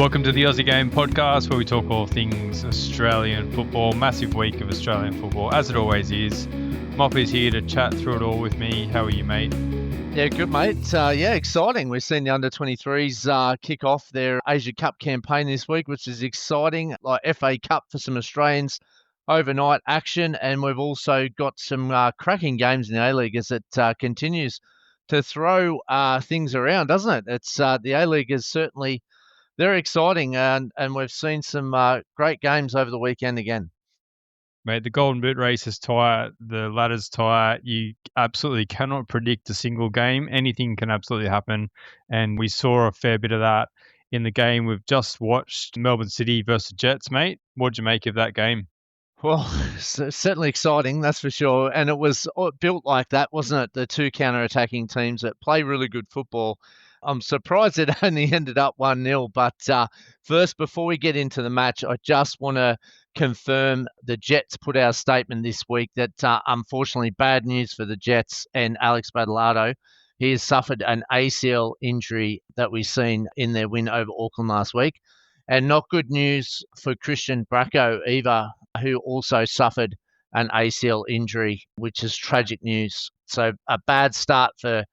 Welcome to the Aussie Game podcast, where we talk all things Australian football. Massive week of Australian football, as it always is. Moppy's here to chat through it all with me. How are you, mate? Yeah, good, mate. Exciting. We've seen the under-23s kick off their Asia Cup campaign this week, which is exciting. Like FA Cup for some Australians, overnight action, and we've also got some cracking games in the A-League as it continues to throw things around, doesn't it? It's the A-League is certainly very exciting, and we've seen some great games over the weekend again. Mate, the Golden Boot race is tight. The ladder's tight. You absolutely cannot predict a single game. Anything can absolutely happen. And we saw a fair bit of that in the game we've just watched, Melbourne City versus Jets, mate. What'd you make of that game? Well, certainly exciting, that's for sure. And it was built like that, wasn't it? The two counter-attacking teams that play really good football. I'm surprised it only ended up 1-0. But first, before we get into the match, I just want to confirm the Jets put out a statement this week that unfortunately bad news for the Jets and Alex Badalado. He has suffered an ACL injury that we've seen in their win over Auckland last week. And not good news for Christian Bracco either, who also suffered an ACL injury, which is tragic news. So a bad start for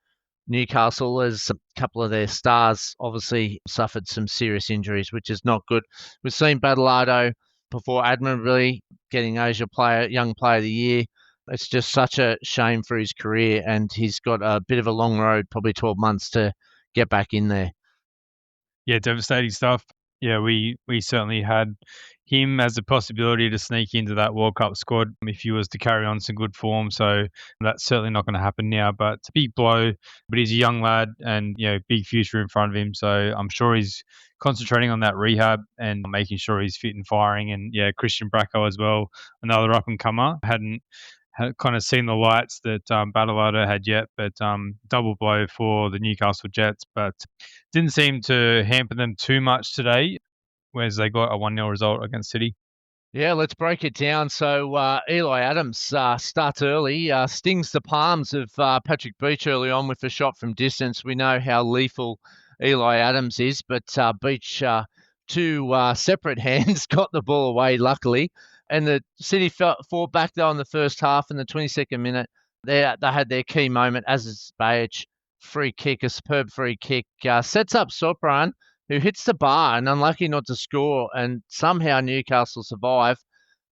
Newcastle, as a couple of their stars obviously suffered some serious injuries, which is not good. We've seen Badalado perform admirably, getting Young Player of the Year. It's just such a shame for his career, and he's got a bit of a long road, probably 12 months to get back in there. Yeah, devastating stuff. Yeah, we certainly had him as a possibility to sneak into that World Cup squad if he was to carry on some good form. So that's certainly not going to happen now. But it's a big blow. But he's a young lad and, big future in front of him. So I'm sure he's concentrating on that rehab and making sure he's fit and firing. And, Christian Bracco as well, another up-and-comer. Hadn't kind of seen the lights that Badalado had yet, but double blow for the Newcastle Jets. But didn't seem to hamper them too much today, whereas they got a 1-0 result against City. Yeah, let's break it down. So Eli Adams starts early, stings the palms of Patrick Beach early on with a shot from distance. We know how lethal Eli Adams is, but Beach, two separate hands, got the ball away, luckily. And the City fought back though in the first half. In the 22nd minute, they had their key moment as it's Beach. Free kick, a superb free kick, sets up Sopran, who hits the bar and unlucky not to score, and somehow Newcastle survive.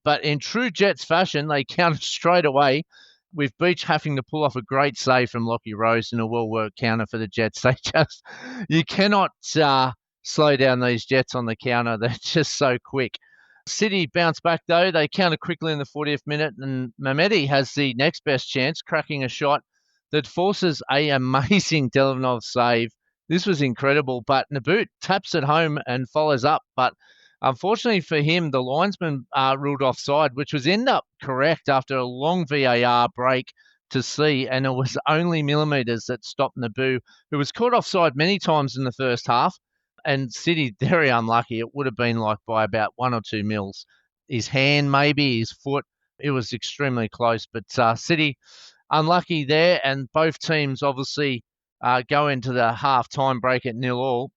But in true Jets fashion, they counter straight away, with Beach having to pull off a great save from Lockie Rose and a well-worked counter for the Jets. You cannot slow down these Jets on the counter. They're just so quick. City bounce back though. They counter quickly in the 40th minute, and Maty has the next best chance, cracking a shot that forces an amazing Delivanov save. This was incredible, but Nabut taps it home and follows up. But unfortunately for him, the linesman ruled offside, which was end up correct after a long VAR break to see, and it was only millimetres that stopped Nabut, who was caught offside many times in the first half. And City, very unlucky. It would have been like by about 1 or 2 mils. His hand, maybe, his foot. It was extremely close. But City, unlucky there. And both teams obviously go into the half-time break at 0-0.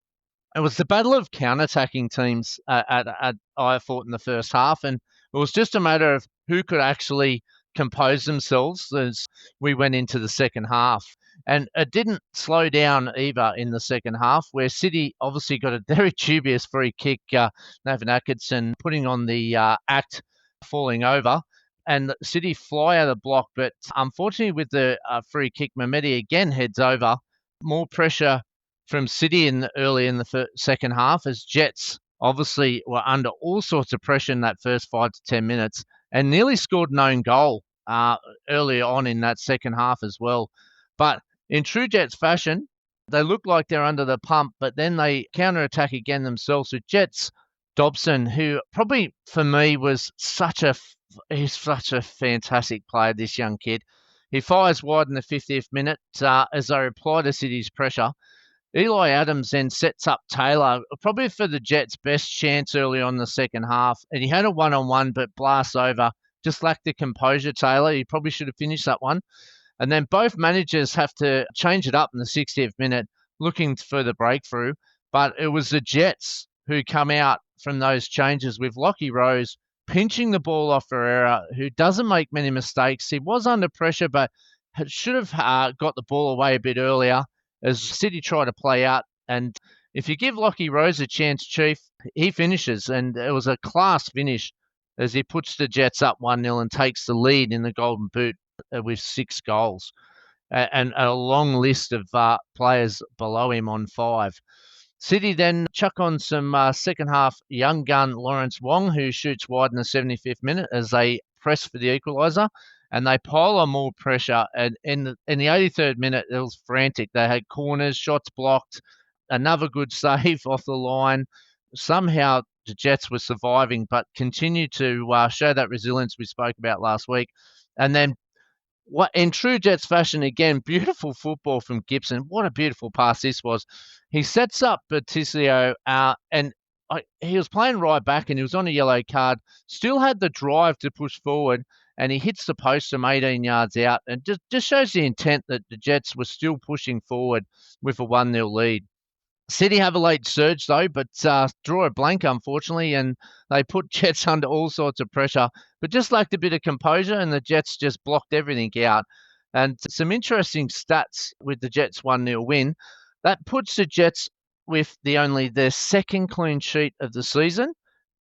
It was the battle of counter-attacking teams I thought in the first half. And it was just a matter of who could actually compose themselves as we went into the second half. And it didn't slow down either in the second half, where City obviously got a very dubious free kick, Nathan Atkinson putting on the act, falling over, and City fly out of the block. But unfortunately with the free kick, Maty again heads over. More pressure from City early in the second half, as Jets obviously were under all sorts of pressure in that first 5 to 10 minutes and nearly scored an own goal earlier on in that second half as well. But in true Jets fashion, they look like they're under the pump, but then they counter-attack again themselves with Jets Dobson, who probably for me was he's such a fantastic player, this young kid. He fires wide in the 50th minute as they reply to City's pressure. Eli Adams then sets up Taylor, probably for the Jets' best chance early on in the second half. And he had a one-on-one, but blasts over. Just lacked the composure, Taylor. He probably should have finished that one. And then both managers have to change it up in the 60th minute, looking for the breakthrough. But it was the Jets who come out from those changes with Lockie Rose pinching the ball off Ferreira, who doesn't make many mistakes. He was under pressure, but should have got the ball away a bit earlier as City try to play out. And if you give Lockie Rose a chance, Chief, he finishes. And it was a class finish as he puts the Jets up 1-0 and takes the lead in the Golden Boot with 6 goals. And a long list of players below him on 5. City then chuck on some second half young gun Lawrence Wong, who shoots wide in the 75th minute as they press for the equaliser, and they pile on more pressure. And in the 83rd minute, it was frantic. They had corners, shots blocked, another good save off the line. Somehow the Jets were surviving, but continued to show that resilience we spoke about last week. And then in true Jets fashion, again, beautiful football from Gibson. What a beautiful pass this was. He sets up Berticio, and he was playing right back and he was on a yellow card, still had the drive to push forward, and he hits the post from 18 yards out. And just shows the intent that the Jets were still pushing forward with a 1-0 lead. City have a late surge, though, but draw a blank, unfortunately, and they put Jets under all sorts of pressure, but just lacked a bit of composure, and the Jets just blocked everything out. And some interesting stats with the Jets 1-0 win. That puts the Jets with their second clean sheet of the season.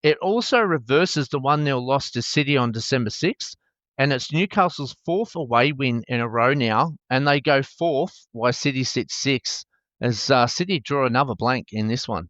It also reverses the 1-0 loss to City on December 6th, and it's Newcastle's 4th away win in a row now, and they go 4th while City sits 6th. As City draw another blank in this one.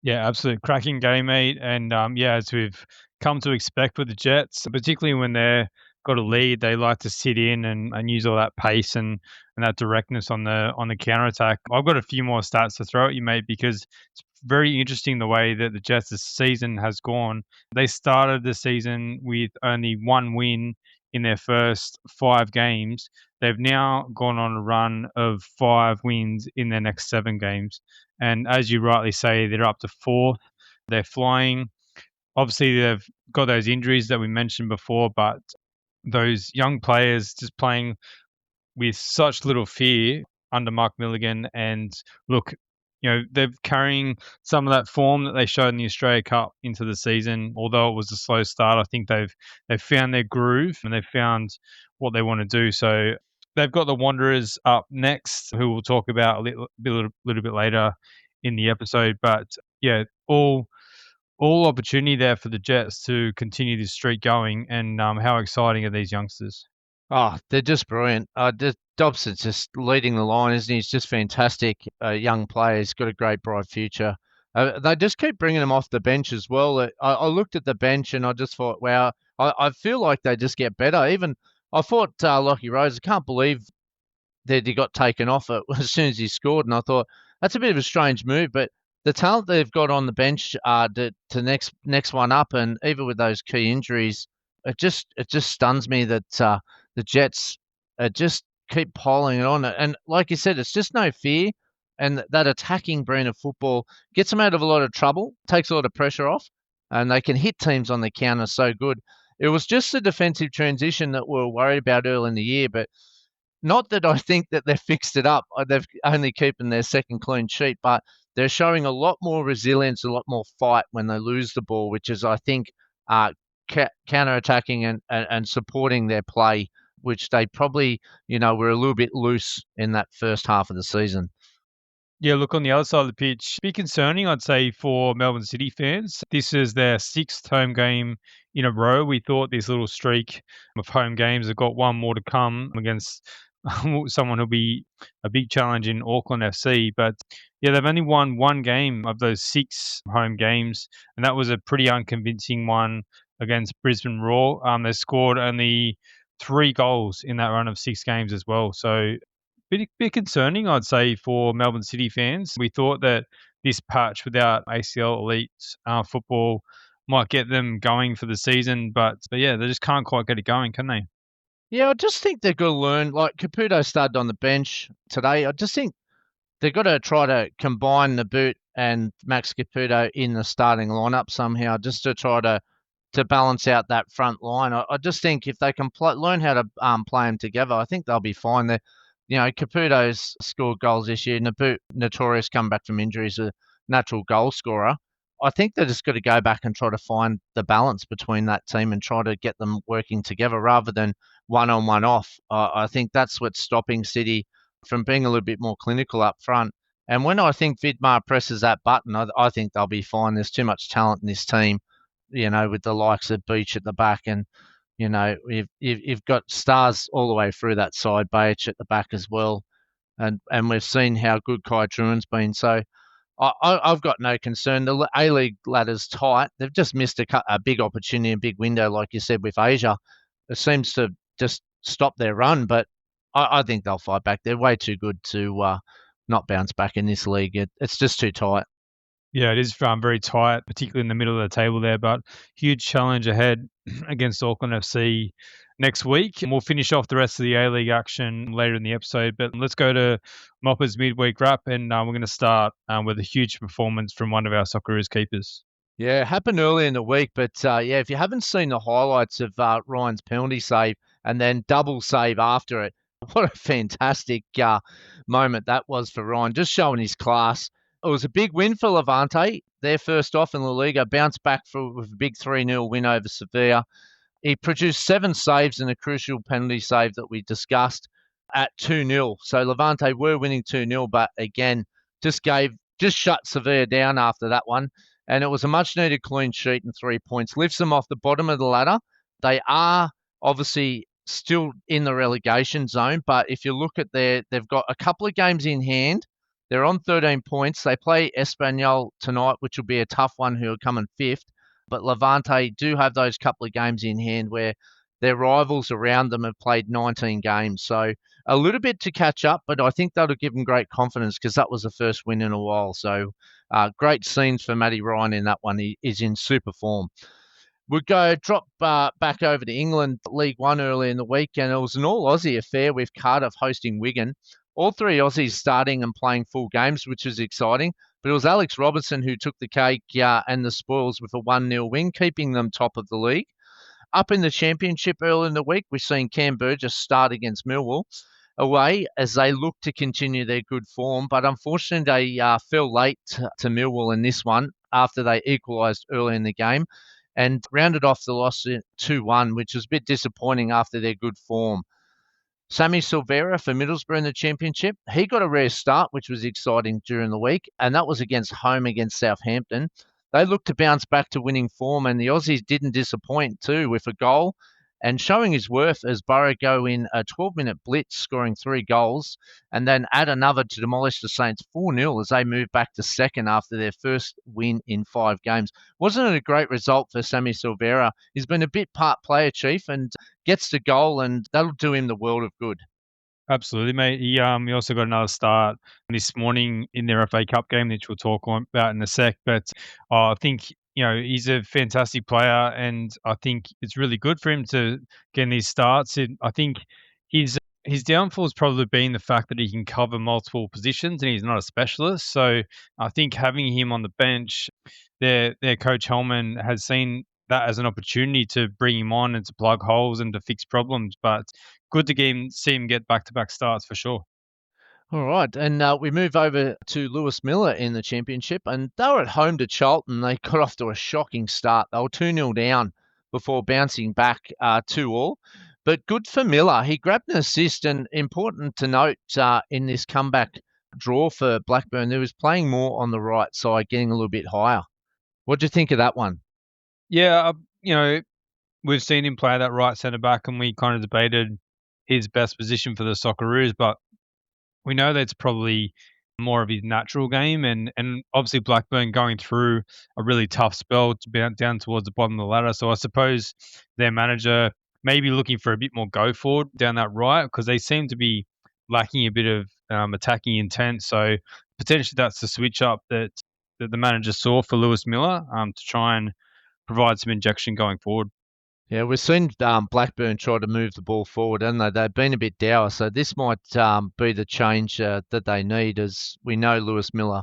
Yeah, absolute cracking game, mate. And as we've come to expect with the Jets, particularly when they've got a lead, they like to sit in and use all that pace and that directness on the counter attack. I've got a few more stats to throw at you, mate, because it's very interesting the way that the Jets' season has gone. They started the season with only 1 win in their first 5 games. They've now gone on a run of 5 wins in their next 7 games. And as you rightly say, they're up to 4th. They're flying. Obviously, they've got those injuries that we mentioned before, but those young players just playing with such little fear under Mark Milligan. And look, they're carrying some of that form that they showed in the Australia Cup into the season. Although it was a slow start, I think they've found their groove and they've found what they want to do. So they've got the Wanderers up next, who we'll talk about a little bit later in the episode. But yeah, all opportunity there for the Jets to continue this streak going. And how exciting are these youngsters? Oh, they're just brilliant. Dobson's just leading the line, isn't he? He's just fantastic. Young player. He's got a great, bright future. They just keep bringing him off the bench as well. I looked at the bench and I just thought, wow, I feel like they just get better. Even I thought Lockie Rose, I can't believe that he got taken off it as soon as he scored. And I thought, that's a bit of a strange move. But the talent they've got on the bench to next one up, and even with those key injuries, it just stuns me that the Jets just keep piling it on. And like you said, it's just no fear. And that attacking brand of football gets them out of a lot of trouble, takes a lot of pressure off, and they can hit teams on the counter so good. It was just the defensive transition that we were worried about early in the year, but not that I think that they've fixed it up. They've only keeping their second clean sheet, but they're showing a lot more resilience, a lot more fight when they lose the ball, which is, I think, counter-attacking and supporting their play, which they probably, were a little bit loose in that first half of the season. Yeah, look, on the other side of the pitch, be concerning, I'd say, for Melbourne City fans. This is their 6th home game in a row. We thought this little streak of home games have got one more to come against someone who'll be a big challenge in Auckland FC. But yeah, they've only won 1 game of those 6 home games, and that was a pretty unconvincing one against Brisbane Roar. They scored only 3 goals in that run of 6 games as well. So bit concerning, I'd say, for Melbourne City fans. We thought that this patch without ACL elite football might get them going for the season, but yeah, they just can't quite get it going, can they? Yeah, I just think they've got to learn. Like Caputo started on the bench today. I just think they've got to try to combine the boot and Max Caputo in the starting lineup somehow, just to try to balance out that front line. I just think if they can learn how to play them together, I think they'll be fine. Caputo's scored goals this year. Naboot, notorious come back from injuries, a natural goal scorer. I think they're just got to go back and try to find the balance between that team and try to get them working together rather than one on, one off. I think that's what's stopping City from being a little bit more clinical up front. And when I think Vidmar presses that button, I think they'll be fine. There's too much talent in this team, with the likes of Beach at the back, and you've got stars all the way through that side, Beach at the back as well, and we've seen how good Kai Truan's been. So I've got no concern. The A-League ladder's tight. They've just missed a big opportunity, a big window, like you said, with Asia. It seems to just stop their run, but I think they'll fight back. They're way too good to not bounce back in this league. It's just too tight. Yeah, it is very tight, particularly in the middle of the table there, but huge challenge ahead against Auckland FC next week. And we'll finish off the rest of the A-League action later in the episode, but let's go to Mopper's midweek wrap, and we're going to start with a huge performance from one of our Socceroos keepers. Yeah, it happened early in the week, but if you haven't seen the highlights of Ryan's penalty save and then double save after it, what a fantastic moment that was for Ryan, just showing his class. It was a big win for Levante. They're first off in the Liga, bounced back with a big 3-0 win over Sevilla. He produced 7 saves and a crucial penalty save that we discussed at 2-0. So Levante were winning 2-0, but again, just shut Sevilla down after that one. And it was a much-needed clean sheet and 3 points. Lifts them off the bottom of the ladder. They are obviously still in the relegation zone, but if you look at they've got a couple of games in hand. They're on 13 points. They play Espanyol tonight, which will be a tough one, who are coming 5th. But Levante do have those couple of games in hand where their rivals around them have played 19 games. So a little bit to catch up, but I think that'll give them great confidence because that was the first win in a while. So great scenes for Maty Ryan in that one. He is in super form. We'll drop back over to England, League One early in the week, and it was an all-Aussie affair with Cardiff hosting Wigan. All 3 Aussies starting and playing full games, which was exciting. But it was Alex Robertson who took the cake and the spoils with a 1-0 win, keeping them top of the league. Up in the Championship early in the week, we've seen Cam Burgess start against Millwall away as they look to continue their good form. But unfortunately, they fell late to Millwall in this one after they equalised early in the game and rounded off the loss 2-1, which was a bit disappointing after their good form. Sammy Silvera for Middlesbrough in the Championship, he got a rare start, which was exciting during the week, and that was against Southampton. They looked to bounce back to winning form, and the Aussies didn't disappoint too with a goal and showing his worth as Borough go in a 12-minute blitz, scoring 3 goals, and then add another to demolish the Saints 4-0 as they move back to second after their first win in 5 games. Wasn't it a great result for Sammy Silvera? He's been a bit part player, Chief, and gets the goal, and that'll do him the world of good. Absolutely, mate. He also got another start this morning in their FA Cup game, which we'll talk about in a sec. But I think he's a fantastic player, and I think it's really good for him to get these starts. I think his downfall has probably been the fact that he can cover multiple positions, and he's not a specialist. So I think having him on the bench, their coach Hellman has seen that as an opportunity to bring him on and to plug holes and to fix problems. But good to see him get back-to-back starts for sure. All right, and we move over to Lewis Miller in the Championship, and they were at home to Charlton. They got off to a shocking start. They were 2-0 down before bouncing back 2-2. But good for Miller. He grabbed an assist, and important to note in this comeback draw for Blackburn, he was playing more on the right side, getting a little bit higher. What do you think of that one? Yeah, we've seen him play that right centre back, and we kind of debated his best position for the Socceroos, but we know that's probably more of his natural game, and obviously Blackburn going through a really tough spell to be down towards the bottom of the ladder. So I suppose their manager may be looking for a bit more go forward down that right, because they seem to be lacking a bit of attacking intent. So potentially that's the switch up that the manager saw for Lewis Miller to try and provide some injection going forward. Yeah, we've seen Blackburn try to move the ball forward, and they've been a bit dour. So this might be the change that they need, as we know Lewis Miller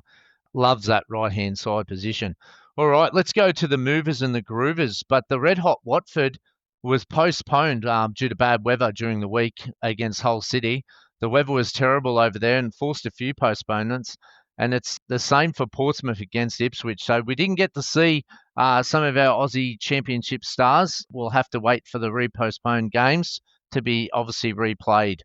loves that right-hand side position. All right, let's go to the movers and the groovers. But the red-hot Watford was postponed due to bad weather during the week against Hull City. The weather was terrible over there and forced a few postponements. And it's the same for Portsmouth against Ipswich. So we didn't get to see some of our Aussie Championship stars. We'll have to wait for the repostponed games to be obviously replayed.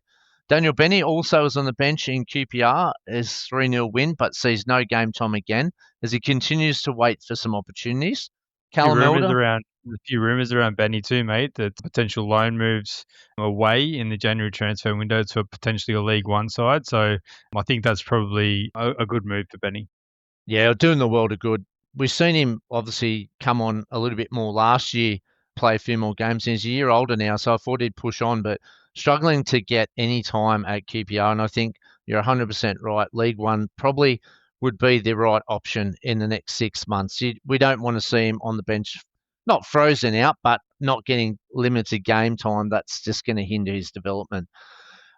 Daniel Benny also is on the bench in QPR as 3-0 win, but sees no game time again as he continues to wait for some opportunities. Callum Elder. A few rumours around Benny too, mate, that potential loan moves away in the January transfer window to potentially a League One side. So I think that's probably a good move for Benny. Yeah, doing the world of good. We've seen him obviously come on a little bit more last year, play a few more games. He's a year older now, so I thought he'd push on, but struggling to get any time at QPR. And I think you're 100% right. League One probably would be the right option in the next 6 months. We don't want to see him on the bench, not frozen out, but not getting limited game time. That's just going to hinder his development.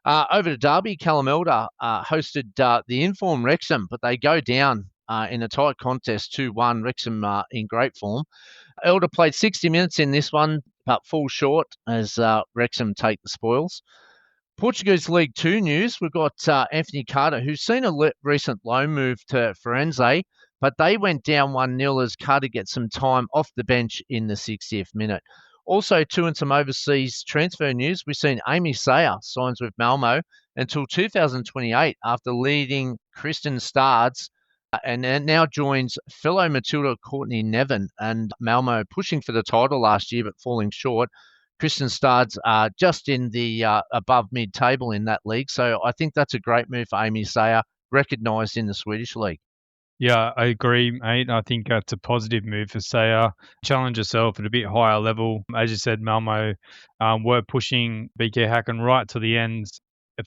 Over to Derby, Callum Elder hosted the Inform Wrexham, but they go down in a tight contest, 2-1. Wrexham in great form. Elder played 60 minutes in this one, but falls short as Wrexham take the spoils. Portuguese League 2 news, we've got Anthony Carter, who's seen a recent loan move to Firenze, but they went down 1-0 as Carter gets some time off the bench in the 60th minute. Also, too, in some overseas transfer news, we've seen Amy Sayer signs with Malmo until 2028 after leading Kristen Stards and now joins fellow Matilda Courtney Nevin and Malmo pushing for the title last year but falling short. Kristen Stards are just in the above mid-table in that league. So I think that's a great move for Amy Sayer, recognised in the Swedish league. Yeah, I agree, mate. I think that's a positive move for Sayer. Challenge herself at a bit higher level. As you said, Malmo were pushing BK Häcken right to the end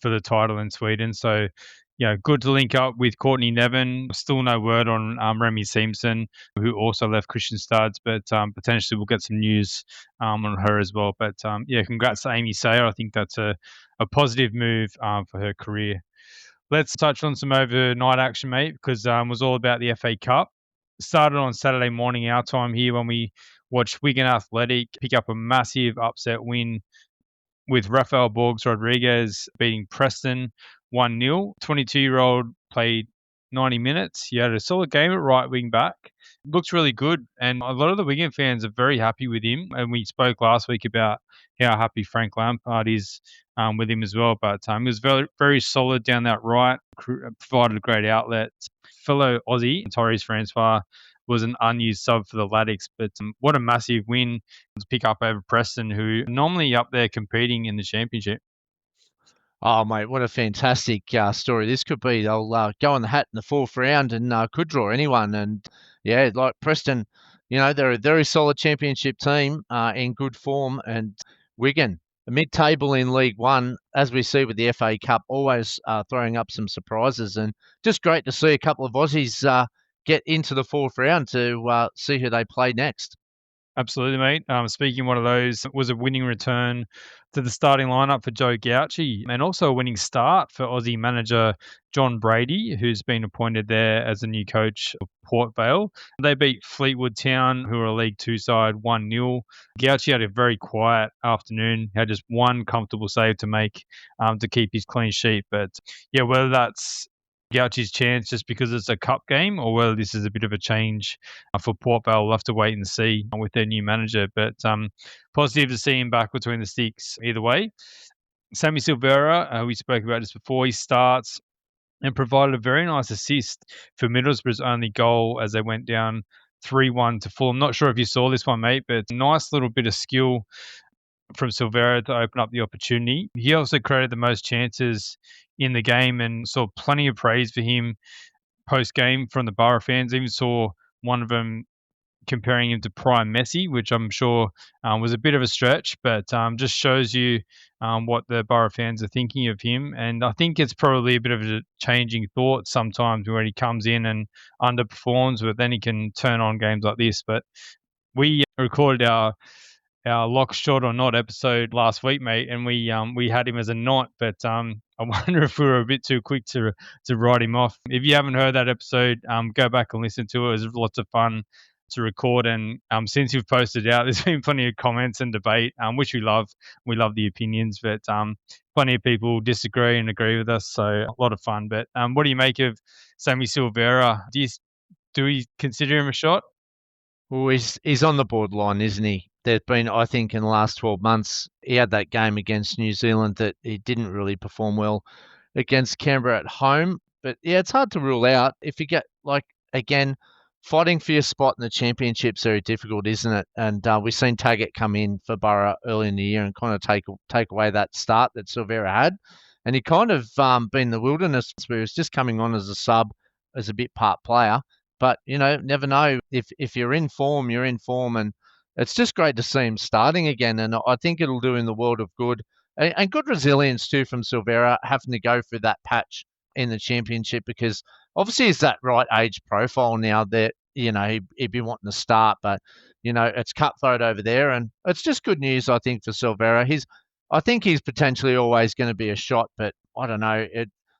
for the title in Sweden. So, good to link up with Courtney Nevin. Still no word on Remy Simpson, who also left Christian Stards, but potentially we'll get some news on her as well. But congrats to Amy Sayer. I think that's a positive move for her career. Let's touch on some overnight action, mate, because it was all about the FA Cup. Started on Saturday morning our time here when we watched Wigan Athletic pick up a massive upset win with Rafael Borges Rodriguez beating Preston 1-0. 22-year-old played 90 minutes. He had a solid game at right wing back. Looks really good, and a lot of the Wigan fans are very happy with him. And we spoke last week about how happy Frank Lampard is with him as well. But he was very, very solid down that right, provided a great outlet. Fellow Aussie, Torres Francois, was an unused sub for the Latics, but what a massive win to pick up over Preston, who are normally up there competing in the championship. Oh, mate, what a fantastic story this could be. They'll go on the hat in the fourth round and could draw anyone. And, yeah, like Preston, they're a very solid championship team in good form. And Wigan, a mid-table in League One, as we see with the FA Cup, always throwing up some surprises. And just great to see a couple of Aussies get into the fourth round to see who they play next. Absolutely, mate. Speaking of one of those, was a winning return to the starting lineup for Joe Gauci and also a winning start for Aussie manager John Brady, who's been appointed there as the new coach of Port Vale. They beat Fleetwood Town, who are a League Two side, 1-0. Gauci had a very quiet afternoon, had just one comfortable save to make to keep his clean sheet. But yeah, whether that's Gauci's chance just because it's a cup game or whether this is a bit of a change for Port Vale, we'll have to wait and see with their new manager. But positive to see him back between the sticks either way. Sammy Silvera, we spoke about this before, he starts and provided a very nice assist for Middlesbrough's only goal as they went down 3-1 to Fulham. Not sure if you saw this one, mate, but nice little bit of skill from Silvera to open up the opportunity. He also created the most chances in the game and saw plenty of praise for him post-game from the Borough fans. Even saw one of them comparing him to prime Messi, which I'm sure was a bit of a stretch, but just shows you what the Borough fans are thinking of him. And I think it's probably a bit of a changing thought sometimes when he comes in and underperforms, but then he can turn on games like this. But we recorded our lock shot or not episode last week, mate, and we had him as a not, but I wonder if we were a bit too quick to write him off. If you haven't heard that episode, go back and listen to it. It was lots of fun to record. And since you've posted it out, there's been plenty of comments and debate, which we love. We love the opinions, but plenty of people disagree and agree with us. So a lot of fun. But what do you make of Sammy Silvera? Do we consider him a shot? Well, he's on the borderline, isn't he? There's been, I think, in the last 12 months, he had that game against New Zealand that he didn't really perform well against Canberra at home. But yeah, it's hard to rule out. If you get, like, again, fighting for your spot in the championship's very difficult, isn't it? And we've seen Taggart come in for Borough early in the year and kind of take away that start that Silvera had. And he kind of been in the wilderness where he was just coming on as a sub, as a bit part player. But, never know. If you're in form, you're in form. And it's just great to see him starting again. And I think it'll do in the world of good. And good resilience, too, from Silvera, having to go through that patch in the championship, because obviously it's that right age profile now that, he'd be wanting to start. But, it's cutthroat over there. And it's just good news, I think, for Silvera. I think he's potentially always going to be a shot. But I don't know.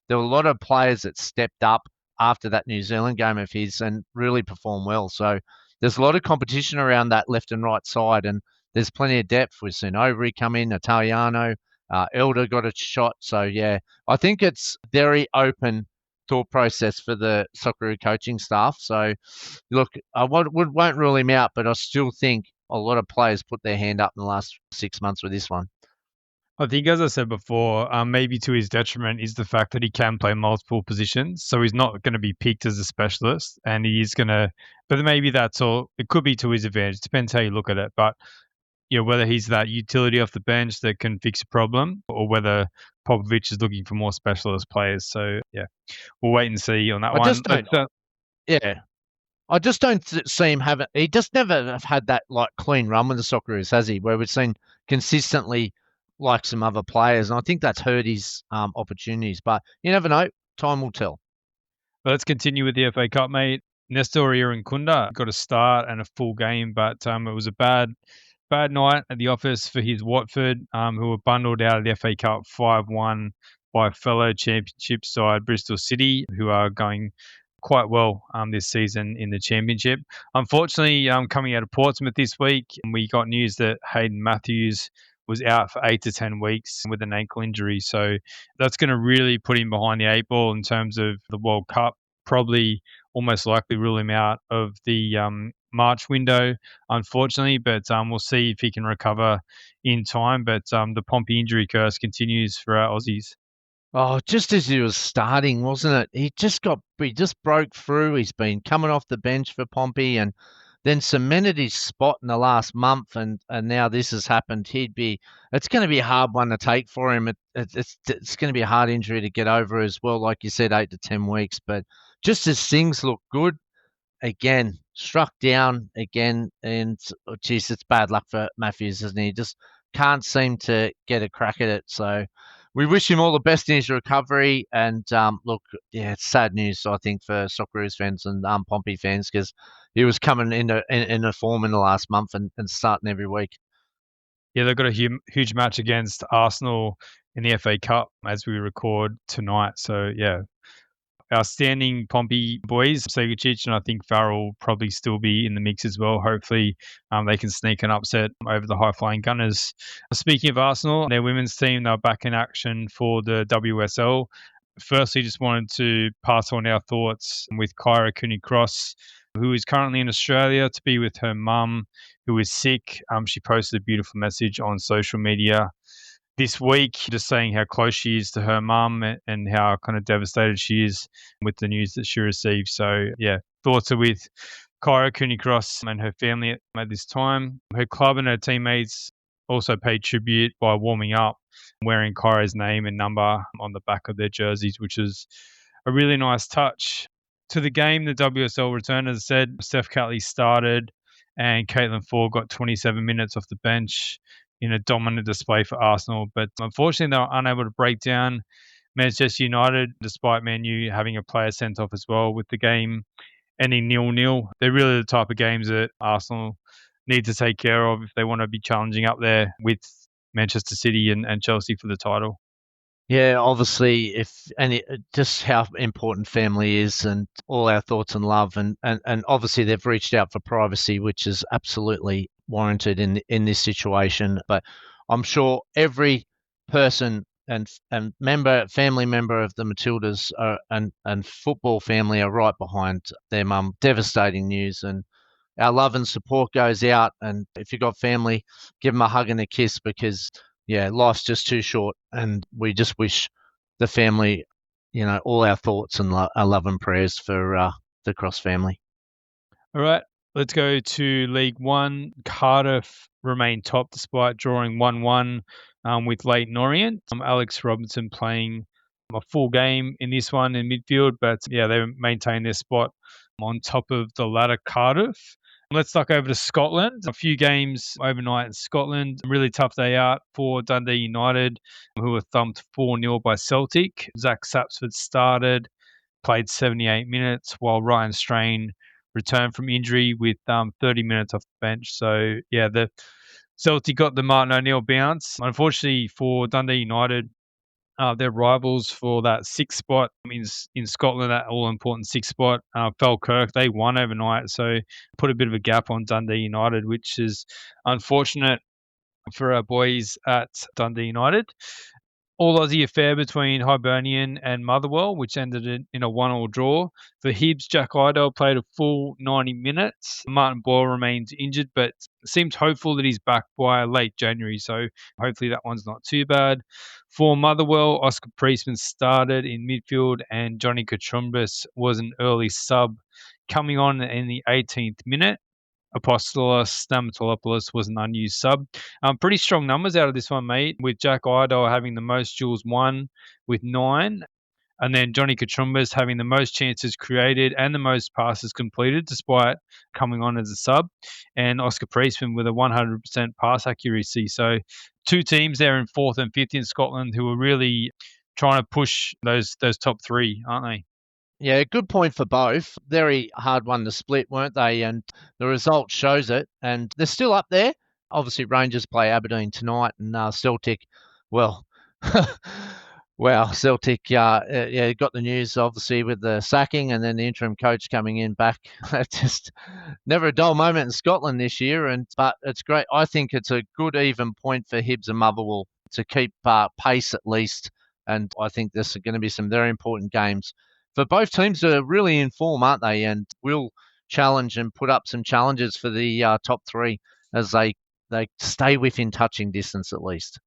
There were a lot of players that stepped up after that New Zealand game of his and really performed well. So there's a lot of competition around that left and right side, and there's plenty of depth. We've seen Overy come in, Italiano, Elder got a shot. So, yeah, I think it's very open thought process for the Socceroo coaching staff. So, look, I won't rule him out, but I still think a lot of players put their hand up in the last 6 months with this one. I think, as I said before, maybe to his detriment is the fact that he can play multiple positions. So he's not going to be picked as a specialist, and he is going to. But maybe that's all. It could be to his advantage. Depends how you look at it. But whether he's that utility off the bench that can fix a problem, or whether Popovic is looking for more specialist players. So yeah, we'll wait and see on that one. I just don't see him having. He just never have had that like clean run with the Socceroos, has he? Where we've seen consistently like some other players, and I think that's hurt his opportunities. But you never know. Time will tell. Well, let's continue with the FA Cup, mate. Nestory Irankunda got a start and a full game, but it was a bad night at the office for his Watford, who were bundled out of the FA Cup 5-1 by fellow championship side Bristol City, who are going quite well this season in the championship. Unfortunately, coming out of Portsmouth this week, we got news that Hayden Matthias was out for 8 to 10 weeks with an ankle injury. So that's going to really put him behind the 8 ball in terms of the World Cup. Probably almost likely rule him out of the March window, unfortunately. But we'll see if he can recover in time. But the Pompey injury curse continues for our Aussies. Oh, just as he was starting, wasn't it? He just broke through. He's been coming off the bench for Pompey and then cemented his spot in the last month, and now this has happened. It's going to be a hard one to take for him. It's going to be a hard injury to get over as well, like you said, 8 to 10 weeks. But just as things look good, again, struck down again, and geez, it's bad luck for Matthias, isn't he? He just can't seem to get a crack at it. So we wish him all the best in his recovery. And look, yeah, it's sad news, I think, for Socceroos fans and Pompey fans, because he was coming into form in the last month and starting every week. Yeah, they've got a huge match against Arsenal in the FA Cup as we record tonight. So, yeah, outstanding Pompey boys, Alagich, and I think Farrell will probably still be in the mix as well. Hopefully they can sneak an upset over the high-flying Gunners. Speaking of Arsenal, their women's team, they're back in action for the WSL. Firstly, just wanted to pass on our thoughts with Kyra Cooney-Cross, who is currently in Australia to be with her mum, who is sick. She posted a beautiful message on social media this week, just saying how close she is to her mum and how kind of devastated she is with the news that she received. So, yeah, thoughts are with Kyra Cooney-Cross and her family at this time. Her club and her teammates also paid tribute by warming up, wearing Kyra's name and number on the back of their jerseys, which is a really nice touch. To the game, the WSL returned, as I said, Steph Catley started and Caitlin Ford got 27 minutes off the bench in a dominant display for Arsenal. But unfortunately, they were unable to break down Manchester United, despite Man U having a player sent off as well, with the game ending 0-0. They're really the type of games that Arsenal need to take care of if they want to be challenging up there with Manchester City and Chelsea for the title. Yeah, obviously, just how important family is, and all our thoughts and love, and obviously they've reached out for privacy, which is absolutely warranted in this situation. But I'm sure every person and family member of the Matildas and football family are right behind their mum. Devastating news, and our love and support goes out. And if you've got family, give them a hug and a kiss, because yeah, life's just too short, and we just wish the family, all our thoughts and our love and prayers for the Cross family. All right, let's go to League One. Cardiff remain top despite drawing 1-1 with Leyton Orient. Alex Robertson playing a full game in this one in midfield, but yeah, they maintain their spot on top of the ladder, Cardiff. Let's talk over to Scotland. A few games overnight in Scotland. A really tough day out for Dundee United, who were thumped 4-0 by Celtic. Zach Sapsford started, played 78 minutes, while Ryan Strain returned from injury with 30 minutes off the bench. So, yeah, the Celtic got the Martin O'Neill bounce. Unfortunately for Dundee United, their rivals for that sixth spot in Scotland, that all-important sixth spot, Falkirk, they won overnight. So, put a bit of a gap on Dundee United, which is unfortunate for our boys at Dundee United. All-Aussie affair between Hibernian and Motherwell, which ended in a 1-1 draw. For Hibs, Jack Idle played a full 90 minutes. Martin Boyle remains injured, but seems hopeful that he's back by late January, so hopefully that one's not too bad. For Motherwell, Oscar Priestman started in midfield, and Johnny Kachumbis was an early sub coming on in the 18th minute. Apostolos Stamatolopoulos was an unused sub. Pretty strong numbers out of this one, mate, with Jack Iredale having the most duels won with 9, and then Johnny Kachumbas having the most chances created and the most passes completed despite coming on as a sub, and Oscar Priestman with a 100% pass accuracy. So two teams there in 4th and 5th in Scotland who are really trying to push those top three, aren't they? Yeah, good point for both. Very hard one to split, weren't they? And the result shows it. And they're still up there. Obviously, Rangers play Aberdeen tonight, and Celtic, well, wow, Celtic, yeah, got the news obviously with the sacking and then the interim coach coming in back. Just never a dull moment in Scotland this year, but it's great. I think it's a good even point for Hibs and Motherwell to keep pace at least. And I think there's going to be some very important games for both teams. Are really in form, aren't they? And will challenge and put up some challenges for the top three as they stay within touching distance at least.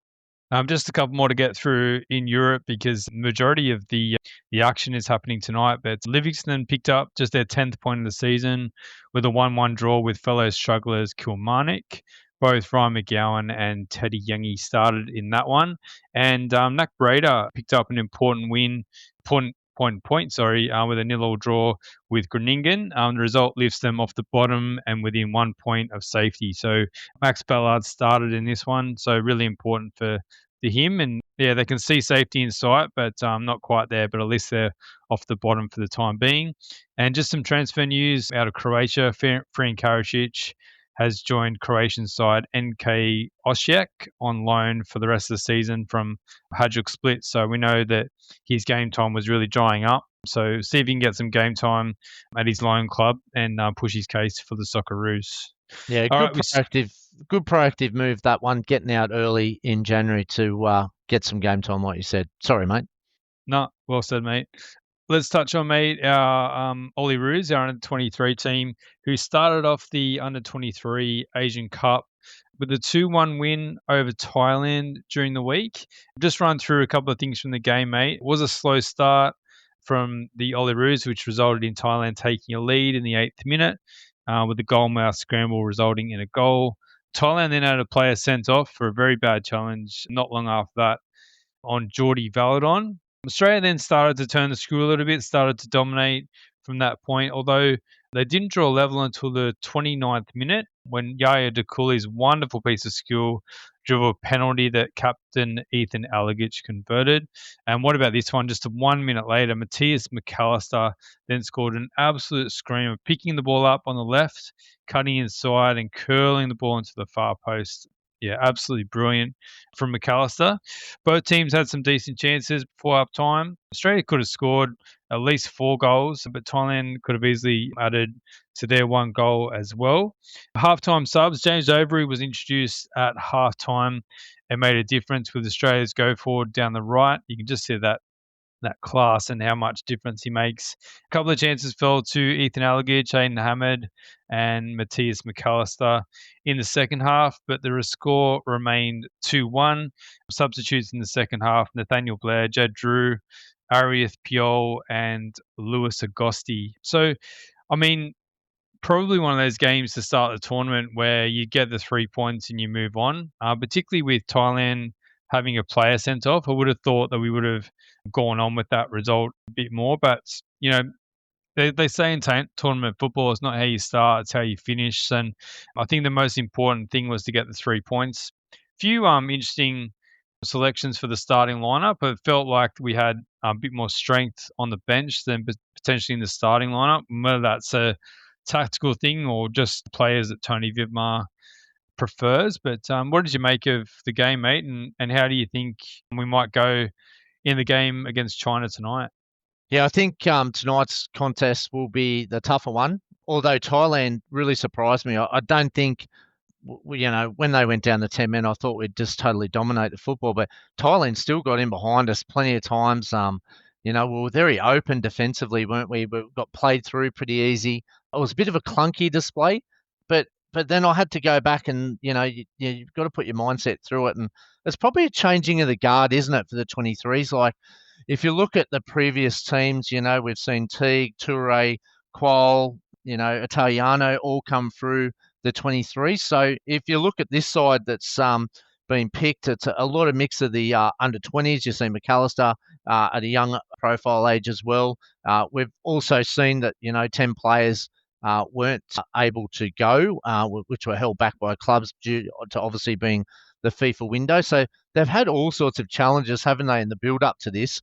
Just a couple more to get through in Europe because the majority of the action is happening tonight. But Livingston picked up just their 10th point of the season with a 1-1 draw with fellow strugglers Kilmarnock. Both Ryan McGowan and Teddy Youngie started in that one. And Nac Breda picked up an important win, point, with a 0-0 draw with Groningen. The result lifts them off the bottom and within 1 point of safety. So Max Ballard started in this one, so really important for him. And yeah, they can see safety in sight, but not quite there. But at least they're off the bottom for the time being. And just some transfer news out of Croatia. Fran Karacic has joined Croatian side NK Osijek on loan for the rest of the season from Hajduk Split. So we know that his game time was really drying up. So see if he can get some game time at his loan club and push his case for the Socceroos. Yeah, All good proactive move, that one, getting out early in January to get some game time, like you said. Sorry, mate. No, well said, mate. Let's touch on, mate, our Olyroos, our under-23 team, who started off the under-23 Asian Cup with a 2-1 win over Thailand during the week. Just run through a couple of things from the game, mate. It was a slow start from the Olyroos, which resulted in Thailand taking a lead in the 8th minute, with the goalmouth scramble resulting in a goal. Thailand then had a player sent off for a very bad challenge not long after that on Geordie Valadon. Australia then started to turn the screw a little bit, started to dominate from that point, although they didn't draw level until the 29th minute when Yaya Dakuli's wonderful piece of skill drove a penalty that captain Ethan Alagich converted. And what about this one? Just 1 minute later, Matthias Macallister then scored an absolute screamer, picking the ball up on the left, cutting inside and curling the ball into the far post. Yeah, absolutely brilliant from Macallister. Both teams had some decent chances before half time. Australia could have scored at least 4 goals, but Thailand could have easily added to their 1 goal as well. Halftime subs, James Overy was introduced at halftime and made a difference with Australia's go forward down the right. You can just see that class and how much difference he makes. A couple of chances fell to Ethan Alagich, Aiden Hamid, and Matthias Macallister in the second half, but the score remained 2-1. Substitutes in the second half, Nathaniel Blair, Jed Drew, Arieth Piol, and Lewis Agosti. So, I mean, probably one of those games to start the tournament where you get the 3 points and you move on, particularly with Thailand having a player sent off. I would have thought that we would have gone on with that result a bit more, but, they say in tournament football, it's not how you start, it's how you finish. And I think the most important thing was to get the 3 points. Few interesting selections for the starting lineup. It felt like we had a bit more strength on the bench than potentially in the starting lineup, whether that's a tactical thing or just players that Tony Vidmar prefers. But what did you make of the game, mate? And how do you think we might go in the game against China tonight? Yeah, I think tonight's contest will be the tougher one. Although Thailand really surprised me. I don't think, when they went down to 10 men, I thought we'd just totally dominate the football. But Thailand still got in behind us plenty of times. We were very open defensively, weren't we? We got played through pretty easy. It was a bit of a clunky display, but then I had to go back and, you've got to put your mindset through it. And it's probably a changing of the guard, isn't it, for the 23s? Like, if you look at the previous teams, we've seen Teague, Toure, Qual, Italiano all come through the 23. So if you look at this side that's been picked, it's a lot of mix of the under 20s. You see Macallister at a young profile age as well. We've also seen that, 10 players weren't able to go, which were held back by clubs due to obviously being the FIFA window. So they've had all sorts of challenges, haven't they, in the build up to this?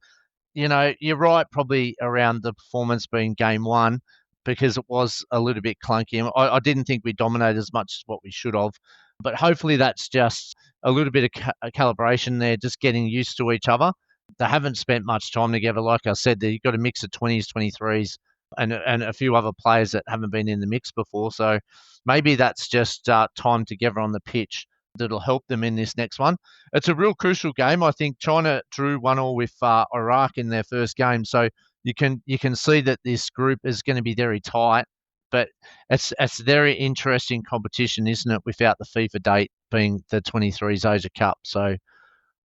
You're right, probably around the performance being game one, because it was a little bit clunky. And I didn't think we dominated as much as what we should have. But hopefully that's just a little bit of calibration there, just getting used to each other. They haven't spent much time together. Like I said, you've got a mix of 20s, 23s, and a few other players that haven't been in the mix before. So maybe that's just time together on the pitch that'll help them in this next one. It's a real crucial game. I think China drew 1-1 with Iraq in their first game, so you can see that this group is going to be very tight. But it's very interesting competition, isn't it? Without the FIFA date being the 23s Asia Cup, so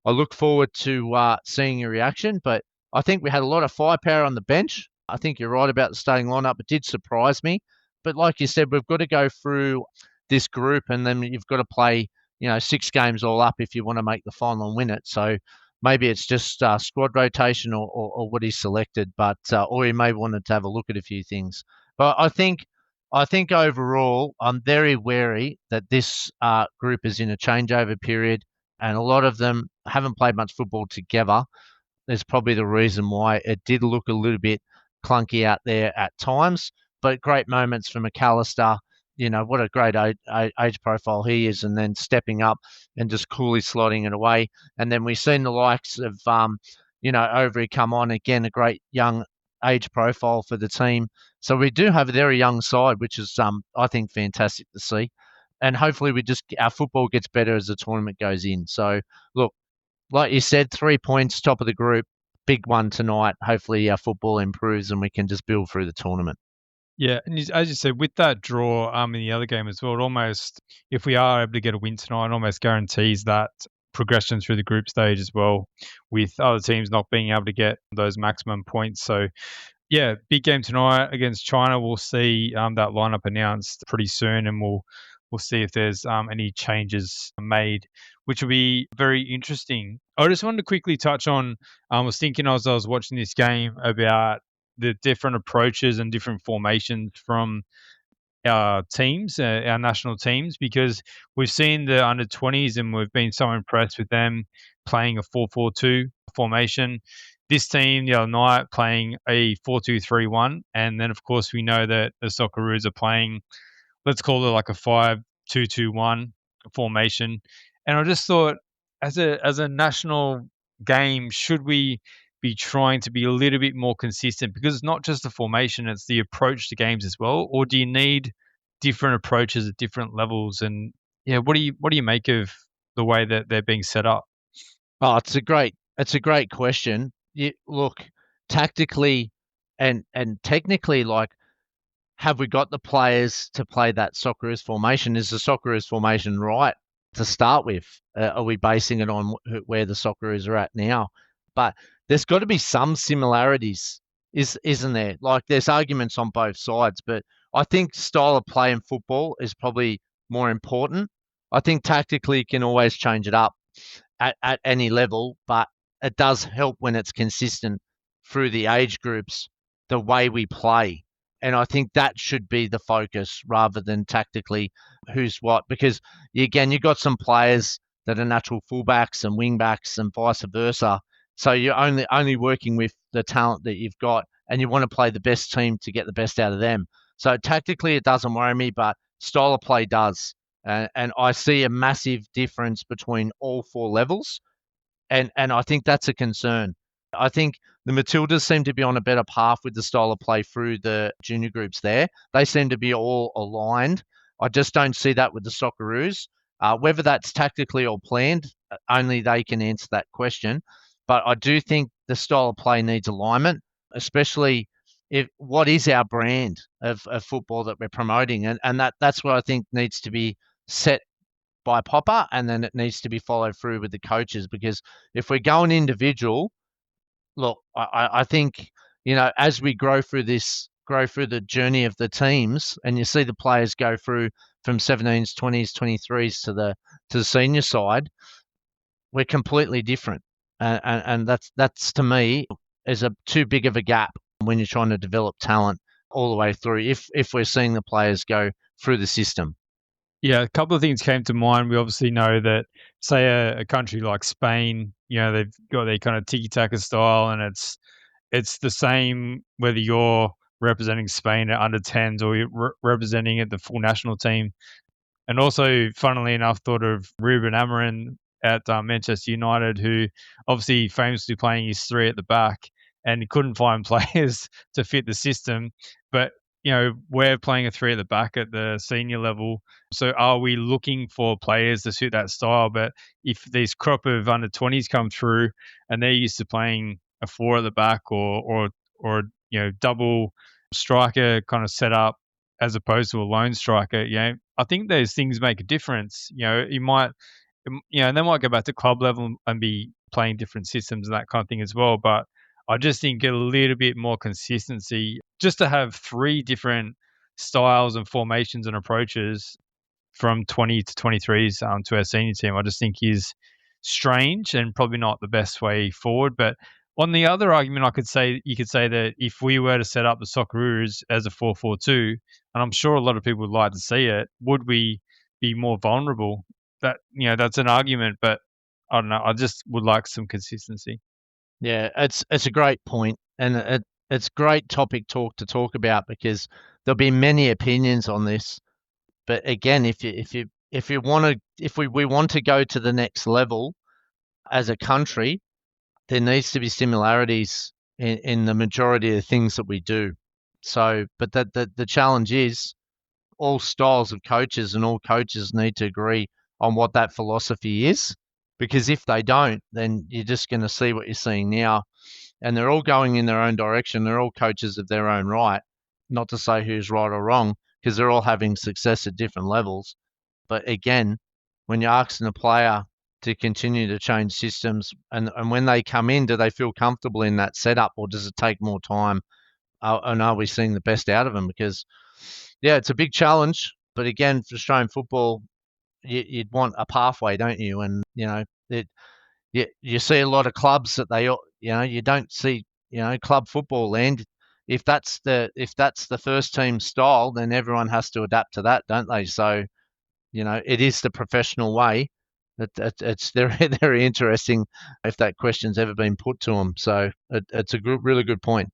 I look forward to seeing your reaction. But I think we had a lot of firepower on the bench. I think you're right about the starting lineup. It did surprise me, but like you said, we've got to go through this group, and then you've got to play 6 games all up if you want to make the final and win it. So maybe it's just squad rotation or what he's selected, but or he may want to have a look at a few things. But I think overall, I'm very wary that this group is in a changeover period, and a lot of them haven't played much football together. There's probably the reason why it did look a little bit clunky out there at times, but great moments for Macallister. What a great age profile he is, and then stepping up and just coolly slotting it away. And then we've seen the likes of, Overy come on again, a great young age profile for the team. So we do have a very young side, which is, I think, fantastic to see. And hopefully our football gets better as the tournament goes in. So look, like you said, 3 points, top of the group, big one tonight. Hopefully our football improves and we can just build through the tournament. Yeah, and as you said, with that draw in the other game as well, it almost, if we are able to get a win tonight, it almost guarantees that progression through the group stage as well, with other teams not being able to get those maximum points. So, yeah, big game tonight against China. We'll see that lineup announced pretty soon, and we'll see if there's any changes made, which will be very interesting. I just wanted to quickly touch on. I was thinking as I was watching this game about the different approaches and different formations from our teams, our national teams, because we've seen the under 20s and we've been so impressed with them playing a 4-4-2 formation. This team the other night playing a 4-2-3-1, and then of course we know that the Socceroos are playing, let's call it like a 5-2-2-1 formation. And I just thought, as a national game, should we be trying to be a little bit more consistent? Because it's not just the formation, it's the approach to games as well. Or do you need different approaches at different levels? And yeah, what do you make of the way that they're being set up? Oh, it's a great question. Look, tactically and technically, like, have we got the players to play that Socceroos formation? Is the Socceroos formation right to start with? Are we basing it on where the Socceroos are at now? But there's got to be some similarities, isn't there? Like, there's arguments on both sides, but I think style of play in football is probably more important. I think tactically you can always change it up at any level, but it does help when it's consistent through the age groups, the way we play. And I think that should be the focus rather than tactically who's what. Because again, you've got some players that are natural fullbacks and wingbacks and vice versa. So you're only working with the talent that you've got, and you want to play the best team to get the best out of them. So tactically, it doesn't worry me, but style of play does. And I see a massive difference between all four levels, and I think that's a concern. I think the Matildas seem to be on a better path with the style of play through the junior groups there. They seem to be all aligned. I just don't see that with the Socceroos. Whether that's tactically or planned, only they can answer that question. But I do think the style of play needs alignment, especially if what is our brand of football that we're promoting. And that's what I think needs to be set by Popper, and then it needs to be followed through with the coaches. Because if we're going individual, look, I think, as we grow through the journey of the teams, and you see the players go through from 17s, 20s, 23s to the senior side, we're completely different, and that's to me is a too big of a gap when you're trying to develop talent all the way through. If we're seeing the players go through the system. Yeah, a couple of things came to mind. We obviously know that, say, a country like Spain, they've got their kind of tiki-taka style, and it's the same whether you're representing Spain at under 10s or you're representing at the full national team. And also, funnily enough, thought of Ruben Amorim at Manchester United, who obviously famously playing his three at the back, and he couldn't find players to fit the system. But we're playing a three at the back at the senior level. So are we looking for players to suit that style? But if these crop of under 20s come through and they're used to playing a four at the back or double striker kind of setup as opposed to a lone striker, I think those things make a difference. You might, and they might go back to club level and be playing different systems and that kind of thing as well. But I just think get a little bit more consistency just to have three different styles and formations and approaches from 20 to 23s to our senior team. I just think is strange and probably not the best way forward. But on the other argument, you could say that if we were to set up the Socceroos as a 4-4-2, and I'm sure a lot of people would like to see it, would we be more vulnerable? That's an argument, but I don't know. I just would like some consistency. Yeah, it's a great point, and it's great topic to talk about, because there'll be many opinions on this. But again, if we want to go to the next level as a country, there needs to be similarities in the majority of the things that we do. So, but the challenge is all styles of coaches and all coaches need to agree on what that philosophy is. Because if they don't, then you're just going to see what you're seeing now. And they're all going in their own direction. They're all coaches of their own right. Not to say who's right or wrong, because they're all having success at different levels. But again, when you're asking a player to continue to change systems, and when they come in, do they feel comfortable in that setup, or does it take more time? And are we seeing the best out of them? Because, yeah, it's a big challenge. But again, for Australian football, you'd want a pathway, don't you? And you see a lot of clubs that you don't see club football land. If that's the first team style, then everyone has to adapt to that, don't they? So it is the professional way. It's very very interesting if that question's ever been put to them. So it's a really good point.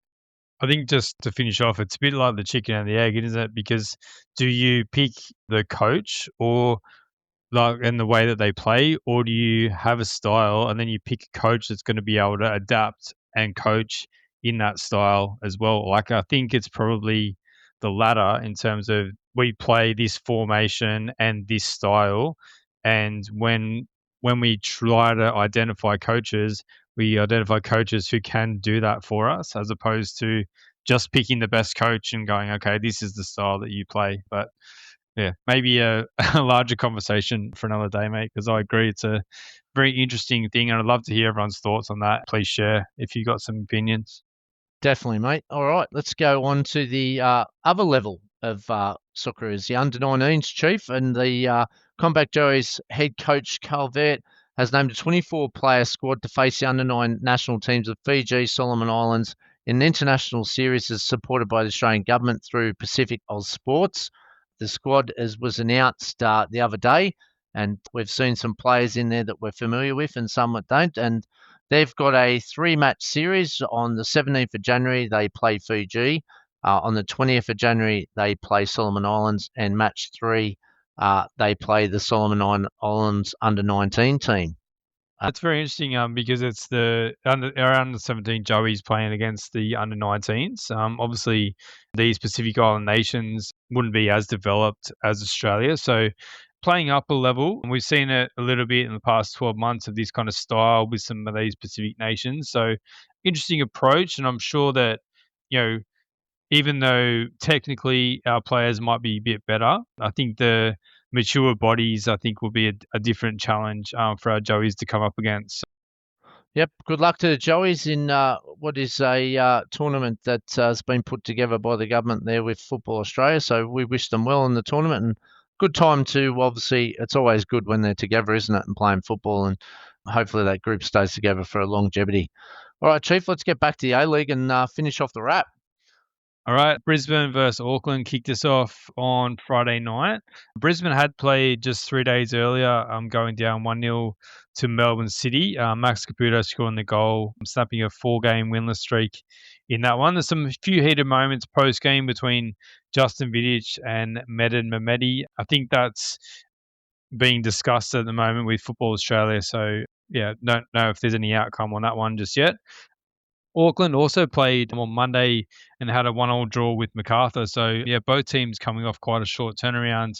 I think just to finish off, it's a bit like the chicken and the egg, isn't it? Because do you pick the coach or like in the way that they play, or do you have a style and then you pick a coach that's going to be able to adapt and coach in that style as well? Like I think it's probably the latter in terms of we play this formation and this style, and when we try to identify coaches, we identify coaches who can do that for us, as opposed to just picking the best coach and going, okay, this is the style that you play. But yeah, maybe a, a larger conversation for another day, mate, because I agree it's a very interesting thing, and I'd love to hear everyone's thoughts on that. Please share if you got some opinions. Definitely, mate. All right, let's go on to the other level of soccer, is the under-19s, Chief, and the Combat Joey's head coach Calvert has named a 24-player squad to face the under-9 national teams of Fiji, Solomon Islands in an international series as supported by the Australian government through Pacific Oz Sports. The squad was announced the other day, and we've seen some players in there that we're familiar with and some that don't. And they've got a 3-match series. On the 17th of January, they play Fiji. On the 20th of January, they play Solomon Islands. And match 3, they play the Solomon Islands under-19 team. That's very interesting because it's our under 17 Joey's playing against the under 19s. Obviously, these Pacific Island nations wouldn't be as developed as Australia. So, playing up a level, and we've seen it a little bit in the past 12 months of this kind of style with some of these Pacific nations. So, interesting approach. And I'm sure that, you know, even though technically our players might be a bit better, I think the mature bodies, I think, will be a different challenge for our Joeys to come up against. Yep. Good luck to the Joeys in what is a tournament that has been put together by the government there with Football Australia. So we wish them well in the tournament, and good time to, obviously, it's always good when they're together, isn't it, and playing football, and hopefully that group stays together for a longevity. All right, Chief, let's get back to the A-League and finish off the wrap. All right, Brisbane versus Auckland kicked us off on Friday night. Brisbane had played just 3 days earlier, going down 1-0 to Melbourne City. Max Caputo scoring the goal, snapping a 4-game winless streak in that one. There's some few heated moments post-game between Justin Vidic and Medin Mehmedi. I think that's being discussed at the moment with Football Australia. So, yeah, don't know if there's any outcome on that one just yet. Auckland also played on Monday and had a 1-1 draw with Macallister. So, yeah, both teams coming off quite a short turnaround.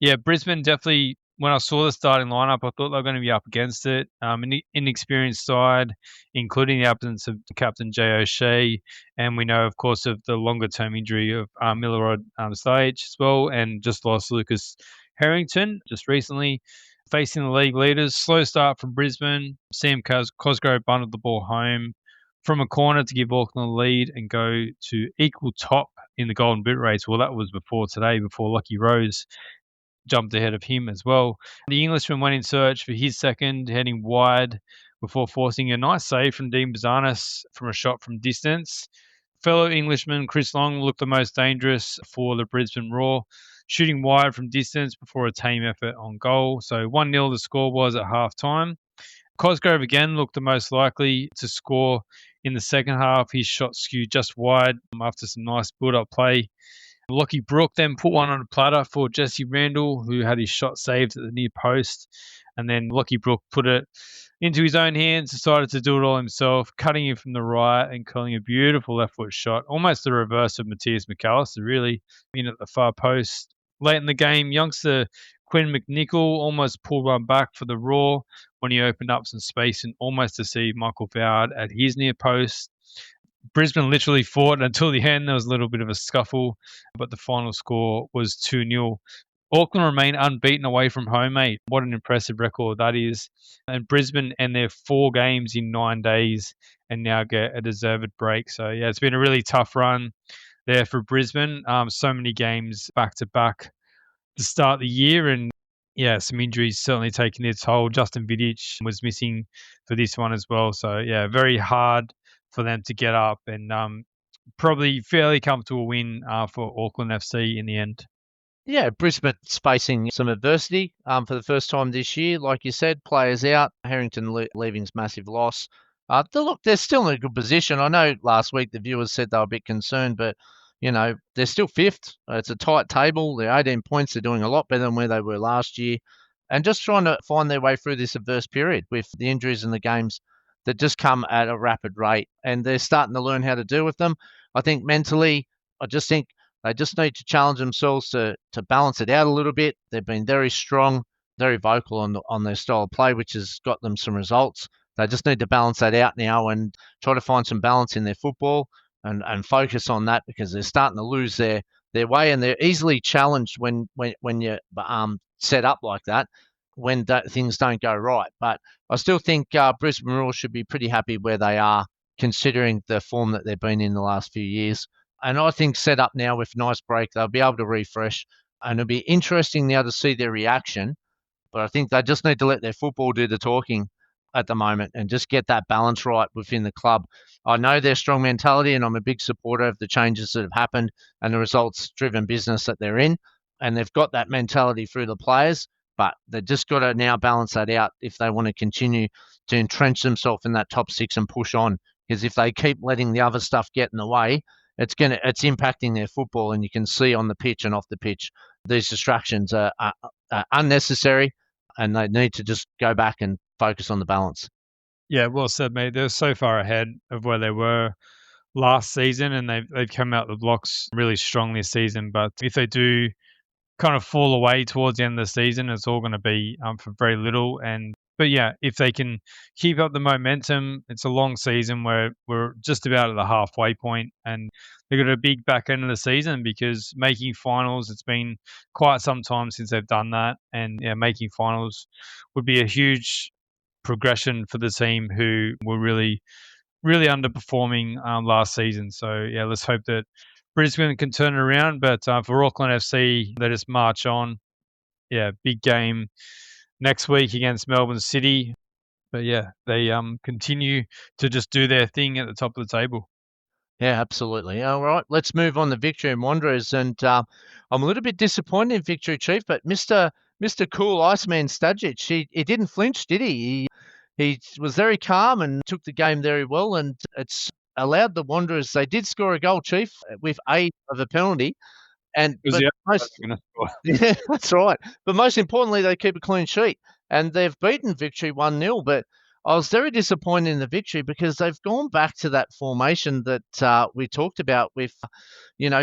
Yeah, Brisbane definitely, when I saw the starting lineup, I thought they were going to be up against it. An inexperienced side, including the absence of captain Jay O'Shea. And we know, of course, of the longer-term injury of Millerod Stage as well, and just lost Lucas Harrington just recently. Facing the league leaders, slow start from Brisbane. Sam Cosgrove bundled the ball home from a corner to give Auckland the lead and go to equal top in the Golden Boot race. Well, that was before today, before Lucky Rose jumped ahead of him as well. The Englishman went in search for his second, heading wide before forcing a nice save from Dean Bazanis from a shot from distance. Fellow Englishman Chris Long looked the most dangerous for the Brisbane Roar, shooting wide from distance before a team effort on goal. So 1-0 the score was at half time. Cosgrove again looked the most likely to score in the second half. His shot skewed just wide after some nice build-up play. Lockie Brook then put one on a platter for Jesse Randall, who had his shot saved at the near post. And then Lockie Brook put it into his own hands, decided to do it all himself, cutting in from the right and curling a beautiful left foot shot, almost the reverse of Matthias Macallister, really, in at the far post. Late in the game, youngster Quinn McNichol almost pulled one back for the Raw when he opened up some space and almost deceived Michael Voward at his near post. Brisbane literally fought until the end. There was a little bit of a scuffle, but the final score was 2-0. Auckland remain unbeaten away from home, mate. What an impressive record that is. And Brisbane end their 4 games in 9 days and now get a deserved break. So, yeah, it's been a really tough run there for Brisbane. So many games back-to-back to start the year, and yeah, some injuries certainly taking their toll. Justin Vidic was missing for this one as well. So, yeah, very hard for them to get up, and probably fairly comfortable win for Auckland FC in the end. Yeah, Brisbane's facing some adversity for the first time this year. Like you said, players out. Harrington leaving's massive loss. Look, they're still in a good position. I know last week the viewers said they were a bit concerned, but, you know, they're still fifth. It's a tight table. They're 18 points. They're doing a lot better than where they were last year. and just trying to find their way through this adverse period with the injuries and the games that just come at a rapid rate. And they're starting to learn how to deal with them. I think mentally, I just think they just need to challenge themselves to balance it out a little bit. They've been very strong, very vocal on their style of play, which has got them some results. They just need to balance that out now and try to find some balance in their football and focus on that, because they're starting to lose their way, and they're easily challenged when you set up like that, when things don't go right. But I still think Brisbane Roar should be pretty happy where they are, considering the form that they've been in the last few years. And I think set up now with nice break, they'll be able to refresh, and it'll be interesting now to see their reaction. But I think they just need to let their football do the talking at the moment and just get that balance right within the club. I know their strong mentality, and I'm a big supporter of the changes that have happened and the results-driven business that they're in. And they've got that mentality through the players, but they've just got to now balance that out if they want to continue to entrench themselves in that top six and push on. Because if they keep letting the other stuff get in the way, it's impacting their football, and you can see on the pitch and off the pitch, these distractions are unnecessary, and they need to just go back and focus on the balance. Yeah, well said, mate. They're so far ahead of where they were last season, and they've come out the blocks really strong this season. But if they do kind of fall away towards the end of the season, it's all going to be for very little. But yeah, if they can keep up the momentum, it's a long season where we're just about at the halfway point, and they've got a big back end of the season, because making finals, it's been quite some time since they've done that, and yeah, making finals would be a huge progression for the team who were really underperforming last season. So yeah, let's hope that Brisbane can turn it around. But for Auckland FC, they just march on. Yeah, big game next week against Melbourne City. But yeah, they continue to just do their thing at the top of the table. Yeah, absolutely. All right, let's move on to Victory and Wanderers. And I'm a little bit disappointed in Victory, Chief, but Mr. Cool Iceman Stajic, he didn't flinch, did he? He was very calm and took the game very well, and it's allowed the Wanderers. They did score a goal, Chief, with a of a penalty, but most, yeah, that's right. But most importantly, they keep a clean sheet, and they've beaten Victory 1-0. But I was very disappointed in the Victory, because they've gone back to that formation that we talked about with,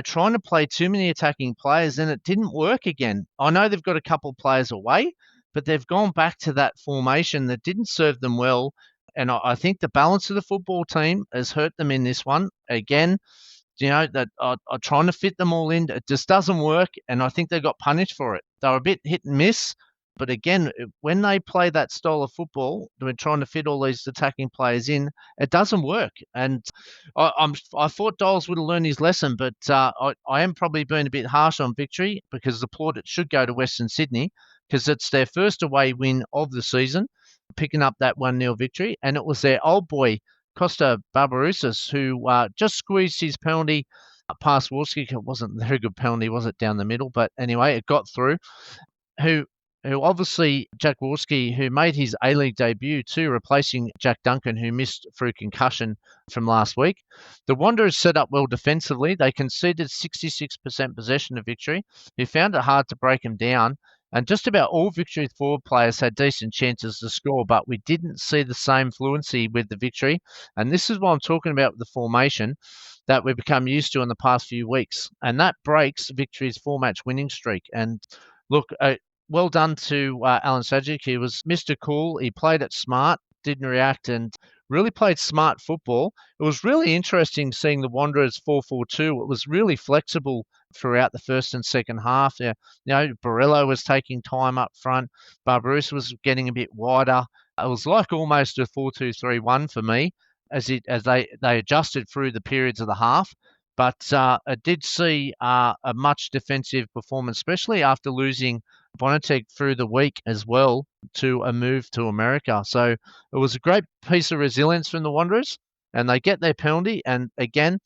trying to play too many attacking players, and it didn't work again. I know they've got a couple of players away, but they've gone back to that formation that didn't serve them well. And I think the balance of the football team has hurt them in this one. Again, that are trying to fit them all in. It just doesn't work, and I think they got punished for it. They were a bit hit and miss, but again, when they play that style of football, they're trying to fit all these attacking players in. It doesn't work, and I thought Doles would have learned his lesson, but I am probably being a bit harsh on Victory, because the plaudits should go to Western Sydney, because it's their first away win of the season, picking up that 1-0 victory, and it was their old boy Costa Barbarouses, who just squeezed his penalty past Warski. It wasn't a very good penalty, was it, down the middle? But anyway, it got through. Who obviously, Jack Warski, who made his A-League debut too, replacing Jack Duncan, who missed through concussion from last week. The Wanderers set up well defensively. They conceded 66% possession of Victory, who found it hard to break them down. And just about all Victory forward players had decent chances to score, but we didn't see the same fluency with the Victory. And this is what I'm talking about with the formation that we've become used to in the past few weeks. And that breaks Victory's 4-match winning streak. And look, well done to Alan Sajic. He was Mr. Cool. He played it smart, didn't react, and really played smart football. It was really interesting seeing the Wanderers 4-4-2. It was really flexible throughout the first and second half. Borrello was taking time up front. Barbarousse was getting a bit wider. It was like almost a 4-2-3-1 for me as they adjusted through the periods of the half. But it did see a much defensive performance, especially after losing Bonateg through the week as well to a move to America. So it was a great piece of resilience from the Wanderers, and they get their penalty. And again,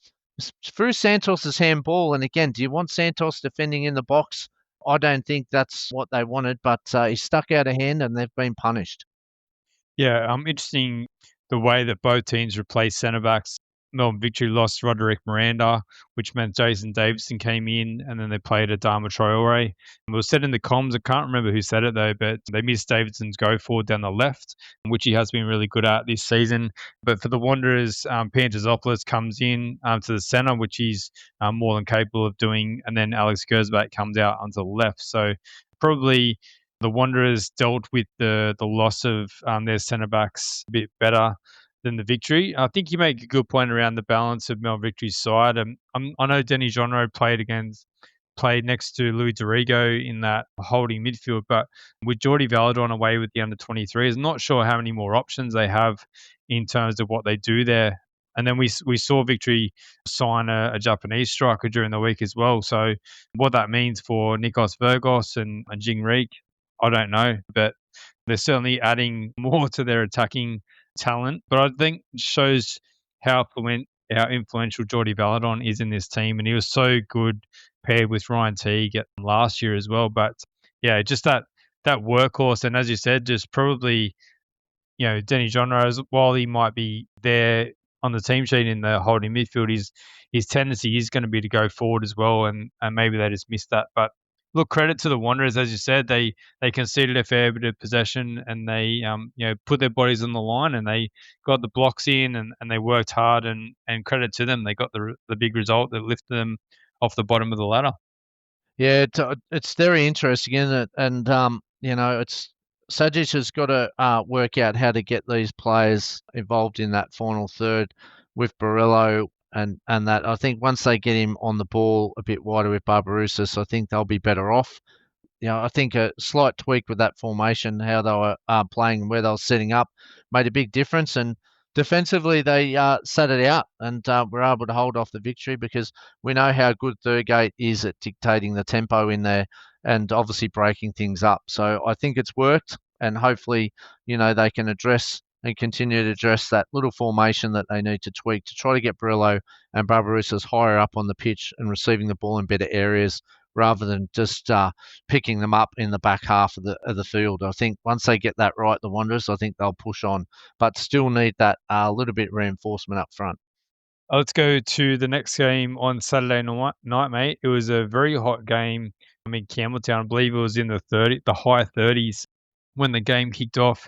through Santos' handball, and again, do you want Santos defending in the box? I don't think that's what they wanted, but he stuck out a hand, and they've been punished. Yeah, interesting the way that both teams replace centre backs. Melbourne Victory lost Roderick Miranda, which meant Jason Davidson came in, and then they played Adama Traore. It was said in the comms, I can't remember who said it though, but they missed Davidson's go forward down the left, which he has been really good at this season. But for the Wanderers, Pantazopoulos comes in to the centre, which he's more than capable of doing, and then Alex Gersbach comes out onto the left. So probably the Wanderers dealt with the loss of their centre backs a bit better than the Victory. I think you make a good point around the balance of Melbourne Victory's side. I know Denny Jonro played next to Louis Dorigo in that holding midfield, but with Geordie Valadon away with the under-23s, I'm not sure how many more options they have in terms of what they do there. And then we saw Victory sign a Japanese striker during the week as well. So what that means for Nikos Virgos and Jing Reek, I don't know. But they're certainly adding more to their attacking talent. But I think it shows how influential Geordie Valadon is in this team. And he was so good paired with Ryan Teague last year as well. But yeah, just that workhorse. And as you said, just probably, Denny Jonrose, while he might be there on the team sheet in the holding midfield, his tendency is going to be to go forward as well, and maybe they just missed that. But look, credit to the Wanderers, as you said, they conceded a fair bit of possession, and they put their bodies on the line, and they got the blocks in, and they worked hard, and credit to them, they got the big result that lifted them off the bottom of the ladder. Yeah, it's very interesting, isn't it? And it's Sajic has got to work out how to get these players involved in that final third with Barillo, and that I think once they get him on the ball a bit wider with Barbarouses, I think they'll be better off. I think a slight tweak with that formation, how they were playing and where they were setting up, made a big difference. And defensively, they sat it out and were able to hold off the Victory, because we know how good Thurgate is at dictating the tempo in there and obviously breaking things up. So I think it's worked, and hopefully, they can address and continue to address that little formation that they need to tweak to try to get Barillo and Barbarouses higher up on the pitch and receiving the ball in better areas, rather than just picking them up in the back half of the field. I think once they get that right, the Wanderers, I think they'll push on, but still need that little bit reinforcement up front. Let's go to the next game on Saturday night, mate. It was a very hot game. Campbelltown, I believe it was in the high 30s when the game kicked off.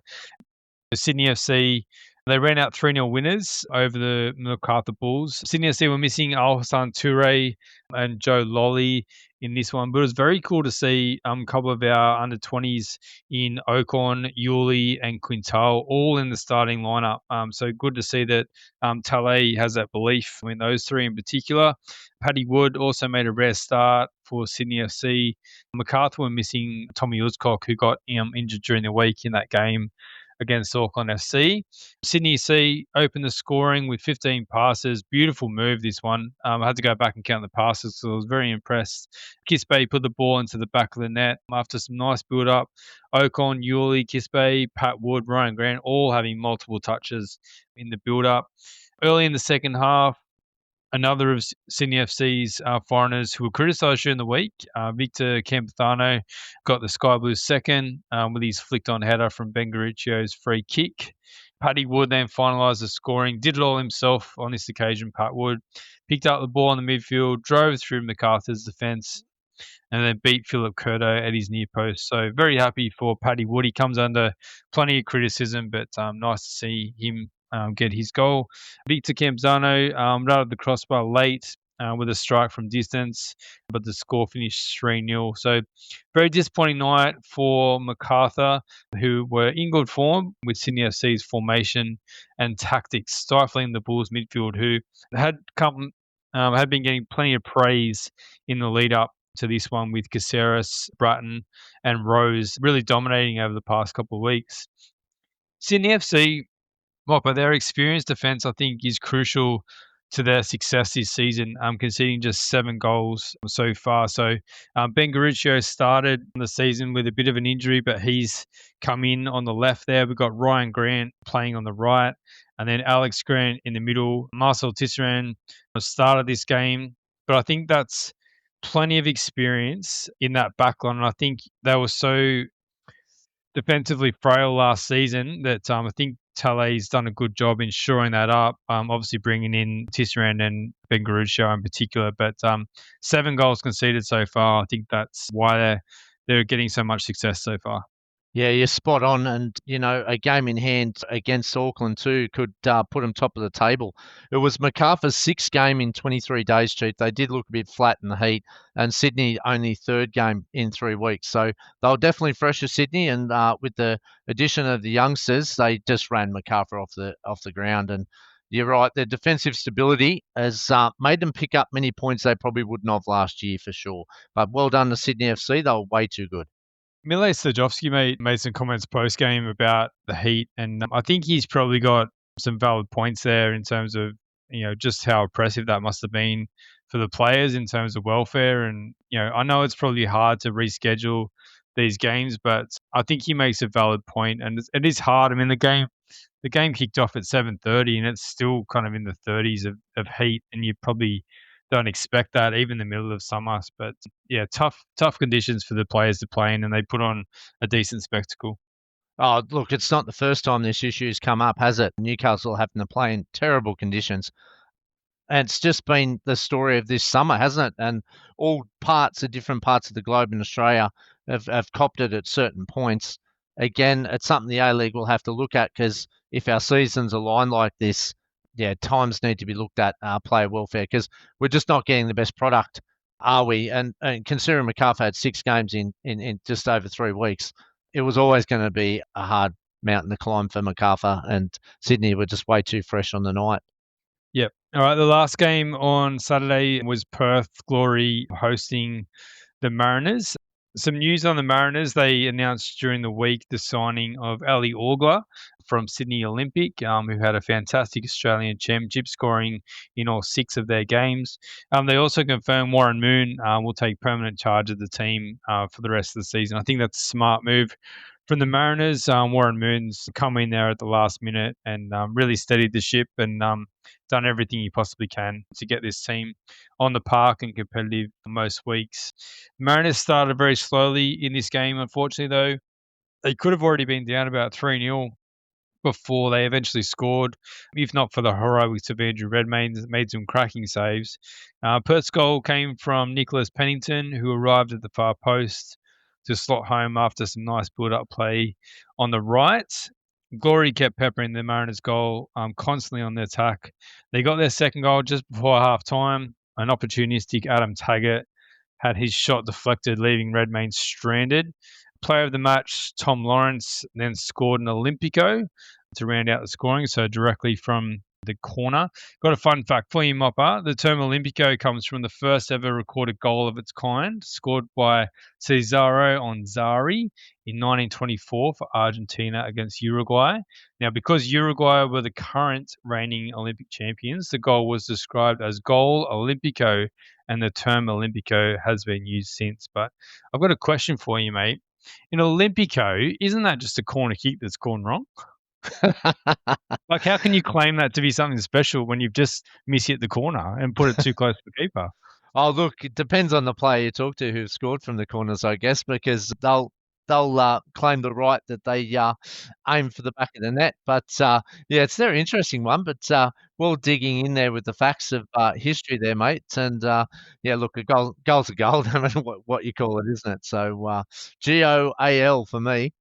Sydney FC, they ran out 3-0 winners over the Macarthur Bulls. Sydney FC were missing Al Hassan Toure and Joe Lolly in this one, but it was very cool to see a couple of our under-20s in Ocon, Yuli and Quintal all in the starting lineup. So good to see that Tale has that belief in those three in particular. Paddy Wood also made a rare start for Sydney FC. Macarthur were missing Tommy Uzcock, who got injured during the week in that game against Auckland FC. Sydney FC opened the scoring with 15 passes. Beautiful move, this one. I had to go back and count the passes, so I was very impressed. Kispe put the ball into the back of the net after some nice build-up. Ocon, Yuli, Kispe, Pat Wood, Ryan Grant, all having multiple touches in the build-up. Early in the second half, another of Sydney FC's foreigners who were criticised during the week, Victor Campuzano, got the Sky Blues second with his flicked-on header from Ben Garuccio's free kick. Paddy Wood then finalised the scoring, did it all himself on this occasion, Pat Wood. Picked up the ball in the midfield, drove through MacArthur's defence, and then beat Philip Curto at his near post. So very happy for Paddy Wood. He comes under plenty of criticism, but nice to see him get his goal. Victor Campuzano rattled the crossbar late with a strike from distance, but the score finished 3-0. So very disappointing night for MacArthur, who were in good form with Sydney FC's formation and tactics, stifling the Bulls midfield, who had been getting plenty of praise in the lead up to this one, with Caceres, Bratton and Rose really dominating over the past couple of weeks. Sydney FC, but their experienced defence, I think, is crucial to their success this season, conceding just 7 goals so far. So Ben Garuccio started the season with a bit of an injury, but he's come in on the left there. We've got Ryan Grant playing on the right, and then Alex Grant in the middle. Marcel Tisserand started this game, but I think that's plenty of experience in that backline. And I think they were so defensively frail last season that I think Tale's done a good job in shoring that up. Obviously bringing in Tisserand and Ben Garuccio in particular, but 7 goals conceded so far. I think that's why they're getting so much success so far. Yeah, you're spot on. And, a game in hand against Auckland too could put them top of the table. It was Macarthur's 6th game in 23 days, Chief. They did look a bit flat in the heat, and Sydney only 3rd game in 3 weeks. So they'll definitely fresher Sydney, and with the addition of the youngsters, they just ran Macarthur off the ground. And you're right, their defensive stability has made them pick up many points they probably wouldn't have last year for sure. But well done to Sydney FC. They were way too good. Mile Stajovski made some comments post game about the heat, and I think he's probably got some valid points there in terms of just how oppressive that must have been for the players in terms of welfare. And I know it's probably hard to reschedule these games, but I think he makes a valid point, and it is hard. I mean, the game kicked off at 7:30, and it's still kind of in the 30s of heat, and you probably don't expect that even in the middle of summer. But yeah, tough conditions for the players to play in, and they put on a decent spectacle. Oh, look, it's not the first time this issue's come up, has it? Newcastle having to play in terrible conditions. And it's just been the story of this summer, hasn't it? And all different parts of the globe in Australia have copped it at certain points. Again, it's something the A-League will have to look at, because if our seasons align like this, times need to be looked at, player welfare, because we're just not getting the best product, are we? And considering Macarthur had 6 games in just over 3 weeks, it was always going to be a hard mountain to climb for Macarthur, and Sydney were just way too fresh on the night. Yep. All right. The last game on Saturday was Perth Glory hosting the Mariners. Some news on the Mariners. They announced during the week the signing of Ali Orgler from Sydney Olympic, who had a fantastic Australian championship, scoring in all 6 of their games. They also confirmed Warren Moon will take permanent charge of the team for the rest of the season. I think that's a smart move from the Mariners. Warren Moon's come in there at the last minute and really steadied the ship and done everything he possibly can to get this team on the park and competitive most weeks. Mariners started very slowly in this game, unfortunately, though. They could have already been down about 3-0 before they eventually scored, if not for the heroics of Andrew Redmayne, made some cracking saves. Perth's goal came from Nicholas Pennington, who arrived at the far post to slot home after some nice build-up play on the right. Glory kept peppering the Mariners' goal constantly on the attack. They got their second goal just before half-time. An opportunistic Adam Taggart had his shot deflected, leaving Redmayne stranded. Player of the match, Tom Lawrence, then scored an Olympico to round out the scoring, so directly from the corner. Got a fun fact for you, Mopper. The term Olympico comes from the first ever recorded goal of its kind, scored by Cesaro Onzari in 1924 for Argentina against Uruguay. Now, because Uruguay were the current reigning Olympic champions, the goal was described as Goal Olympico, and the term Olympico has been used since. But I've got a question for you, mate. In Olympico, isn't that just a corner kick that's gone wrong? Like, how can you claim that to be something special when you've just mishit the corner and put it too close to the keeper? Oh, look, it depends on the player you talk to who've scored from the corners, I guess, because they'll claim the right that they aim for the back of the net. But it's a very interesting one. But well, digging in there with the facts of history there, mate. And look, goal's a goal, no matter what you call it, isn't it? So GOAL for me.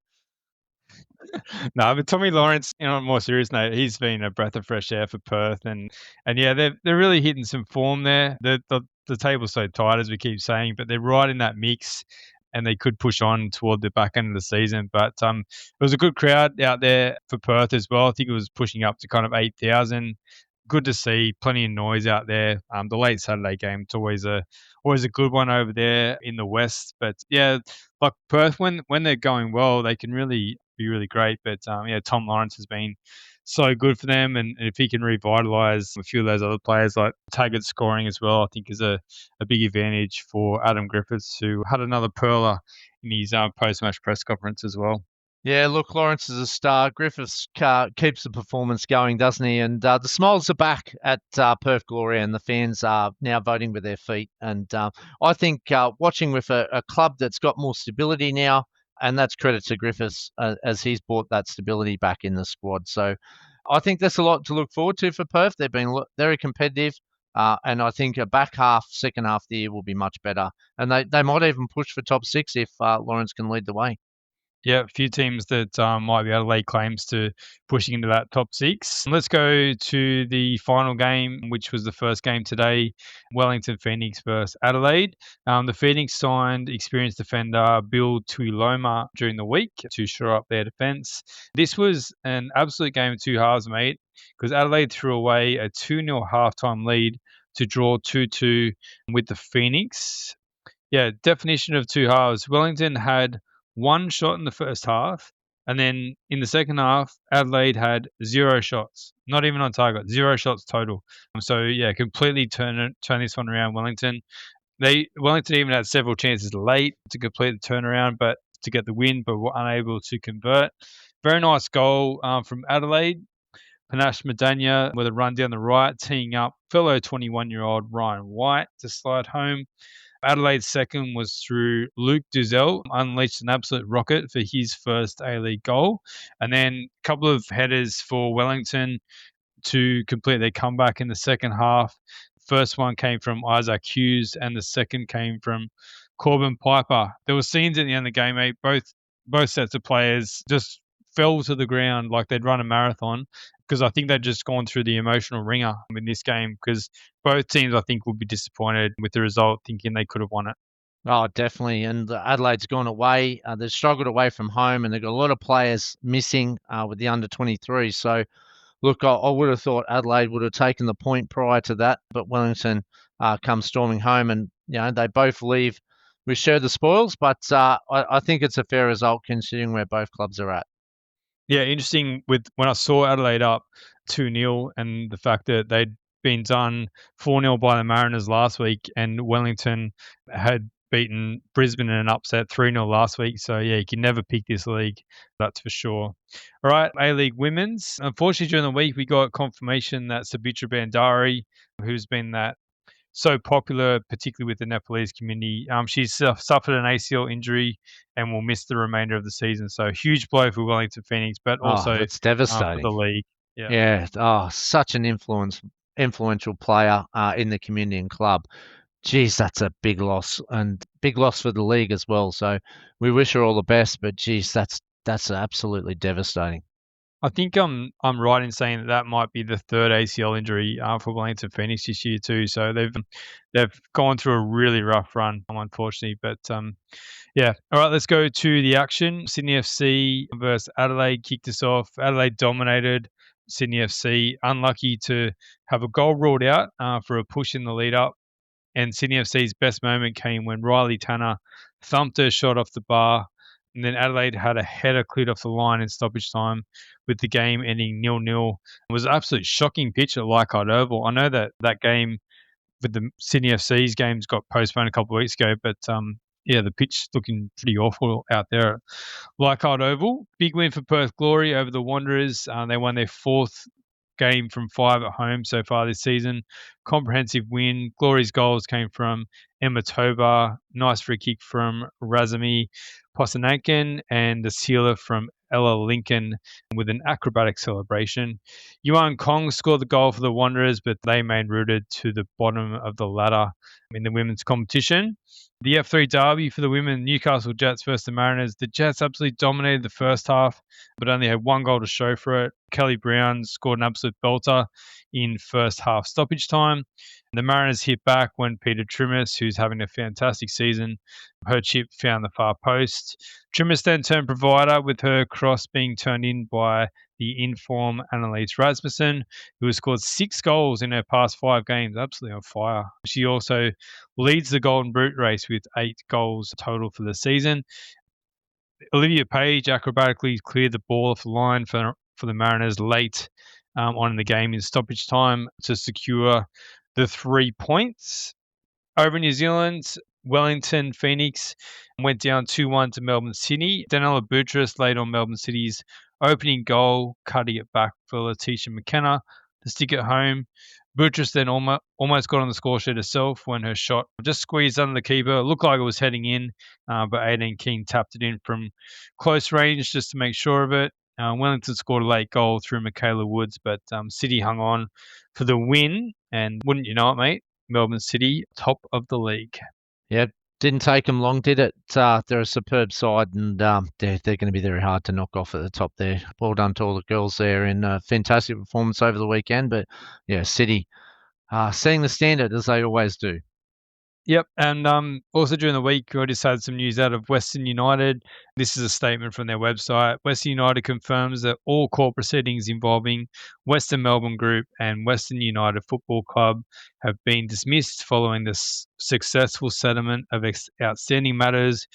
No, but Tommy Lawrence, on a more serious note, he's been a breath of fresh air for Perth, and yeah, they're really hitting some form there. The table's so tight, as we keep saying, but they're right in that mix, and they could push on toward the back end of the season. But it was a good crowd out there for Perth as well. I think it was pushing up to kind of 8,000. Good to see, plenty of noise out there. The late Saturday game, it's always a good one over there in the west. But yeah, like Perth, when they're going well, they can really be really great. But Tom Lawrence has been so good for them, and if he can revitalise a few of those other players like Taggart scoring as well, I think is a big advantage for Adam Griffiths, who had another perler in his post-match press conference as well. Yeah, look, Lawrence is a star. Griffiths keeps the performance going, doesn't he? And the smiles are back at Perth Glory, and the fans are now voting with their feet. And I think watching with a club that's got more stability now and that's credit to Griffiths as he's brought that stability back in the squad. So I think there's a lot to look forward to for Perth. They've been very competitive, and I think a second half of the year will be much better. And they might even push for top 6 if Lawrence can lead the way. Yeah, a few teams that might be able to lay claims to pushing into that top 6. Let's go to the final game, which was the first game today, Wellington Phoenix versus Adelaide. The Phoenix signed experienced defender Bill Tuiloma during the week to shore up their defence. This was an absolute game of two halves, mate, because Adelaide threw away a 2-0 halftime lead to draw 2-2 with the Phoenix. Yeah, definition of two halves. Wellington had one shot in the first half, and then in the second half, Adelaide had 0 shots, not even on target, 0 shots total. So yeah, completely turn this one around. Wellington even had several chances late to complete the turnaround, but to get the win, but were unable to convert. Very nice goal from Adelaide. Panache Madania with a run down the right, teeing up fellow 21-year-old Ryan White to slide home. Adelaide's second was through Luke Duzel, unleashed an absolute rocket for his first A-League goal. And then a couple of headers for Wellington to complete their comeback in the second half. First one came from Isaac Hughes, and the second came from Corbin Piper. There were scenes at the end of the game, mate. Both sets of players just fell to the ground like they'd run a marathon, because I think they'd just gone through the emotional ringer in this game, because both teams, I think, would be disappointed with the result, thinking they could have won it. Oh, definitely. And Adelaide's gone away. They've struggled away from home, and they've got a lot of players missing with the under-23. So, look, I would have thought Adelaide would have taken the point prior to that, but Wellington comes storming home, and they both leave with share the spoils. But I think it's a fair result considering where both clubs are at. Yeah, interesting with when I saw Adelaide up 2-0 and the fact that they'd been done 4-0 by the Mariners last week, and Wellington had beaten Brisbane in an upset 3-0 last week. So, yeah, you can never pick this league, that's for sure. All right, A-League Women's. Unfortunately, during the week, we got confirmation that Sabitra Bandari, who's been so popular, particularly with the Nepalese community. She's suffered an ACL injury and will miss the remainder of the season. So huge blow for Wellington Phoenix, but also it's devastating for the league. Yeah. Oh, such an influential player in the community and club. Geez, that's a big loss, and big loss for the league as well. So we wish her all the best, but geez, that's absolutely devastating. I think I'm right in saying that might be the third ACL injury for Wellington Phoenix this year too. So they've gone through a really rough run, unfortunately. But yeah, all right, let's go to the action. Sydney FC versus Adelaide kicked us off. Adelaide dominated Sydney FC, unlucky to have a goal ruled out for a push in the lead up. And Sydney FC's best moment came when Riley Tanner thumped her shot off the bar. And then Adelaide had a header cleared off the line in stoppage time, with the game ending 0-0. It was an absolute shocking pitch at Leichhardt Oval. I know that game with the Sydney FC's games got postponed a couple of weeks ago, but yeah, the pitch looking pretty awful out there at Leichhardt Oval. Big win for Perth Glory over the Wanderers. They won their fourth game from 5 at home so far this season. Comprehensive win. Glory's goals came from Emma Tobar, nice free kick from Razumi Posanankin, and the sealer from Ella Lincoln with an acrobatic celebration. Yuan Kong scored the goal for the Wanderers, but they remained rooted to the bottom of the ladder in the women's competition. The F3 derby for the women, Newcastle Jets versus the Mariners. The Jets absolutely dominated the first half, but only had one goal to show for it. Kelly Brown scored an absolute belter in first half stoppage time. The Mariners hit back when Peter Trimmis, who's having a fantastic season, her chip found the far post. Trimmis then turned provider, with her cross being turned in by the inform Annalise Rasmussen, who has scored 6 goals in her past 5 games, absolutely on fire. She also leads the Golden Boot race with 8 goals total for the season. Olivia Page acrobatically cleared the ball off the line for the Mariners late on in the game in stoppage time to secure the 3 points. Over in New Zealand, Wellington Phoenix went down 2-1 to Melbourne City. Daniela Boutros laid on Melbourne City's opening goal, cutting it back for Letitia McKenna to stick it home. Buttress then almost got on the score sheet herself when her shot just squeezed under the keeper. It looked like it was heading in, but 18 King tapped it in from close range just to make sure of it. Wellington scored a late goal through Michaela Woods, but City hung on for the win. And wouldn't you know it, mate? Melbourne City, top of the league. Yeah, didn't take them long, did it? They're a superb side, and they're going to be very hard to knock off at the top there. Well done to all the girls there in a fantastic performance over the weekend. But yeah, City setting the standard as they always do. Yep, and also during the week, we just had some news out of Western United. This is a statement from their website. Western United confirms that all court proceedings involving Western Melbourne Group and Western United Football Club have been dismissed following the successful settlement of outstanding matters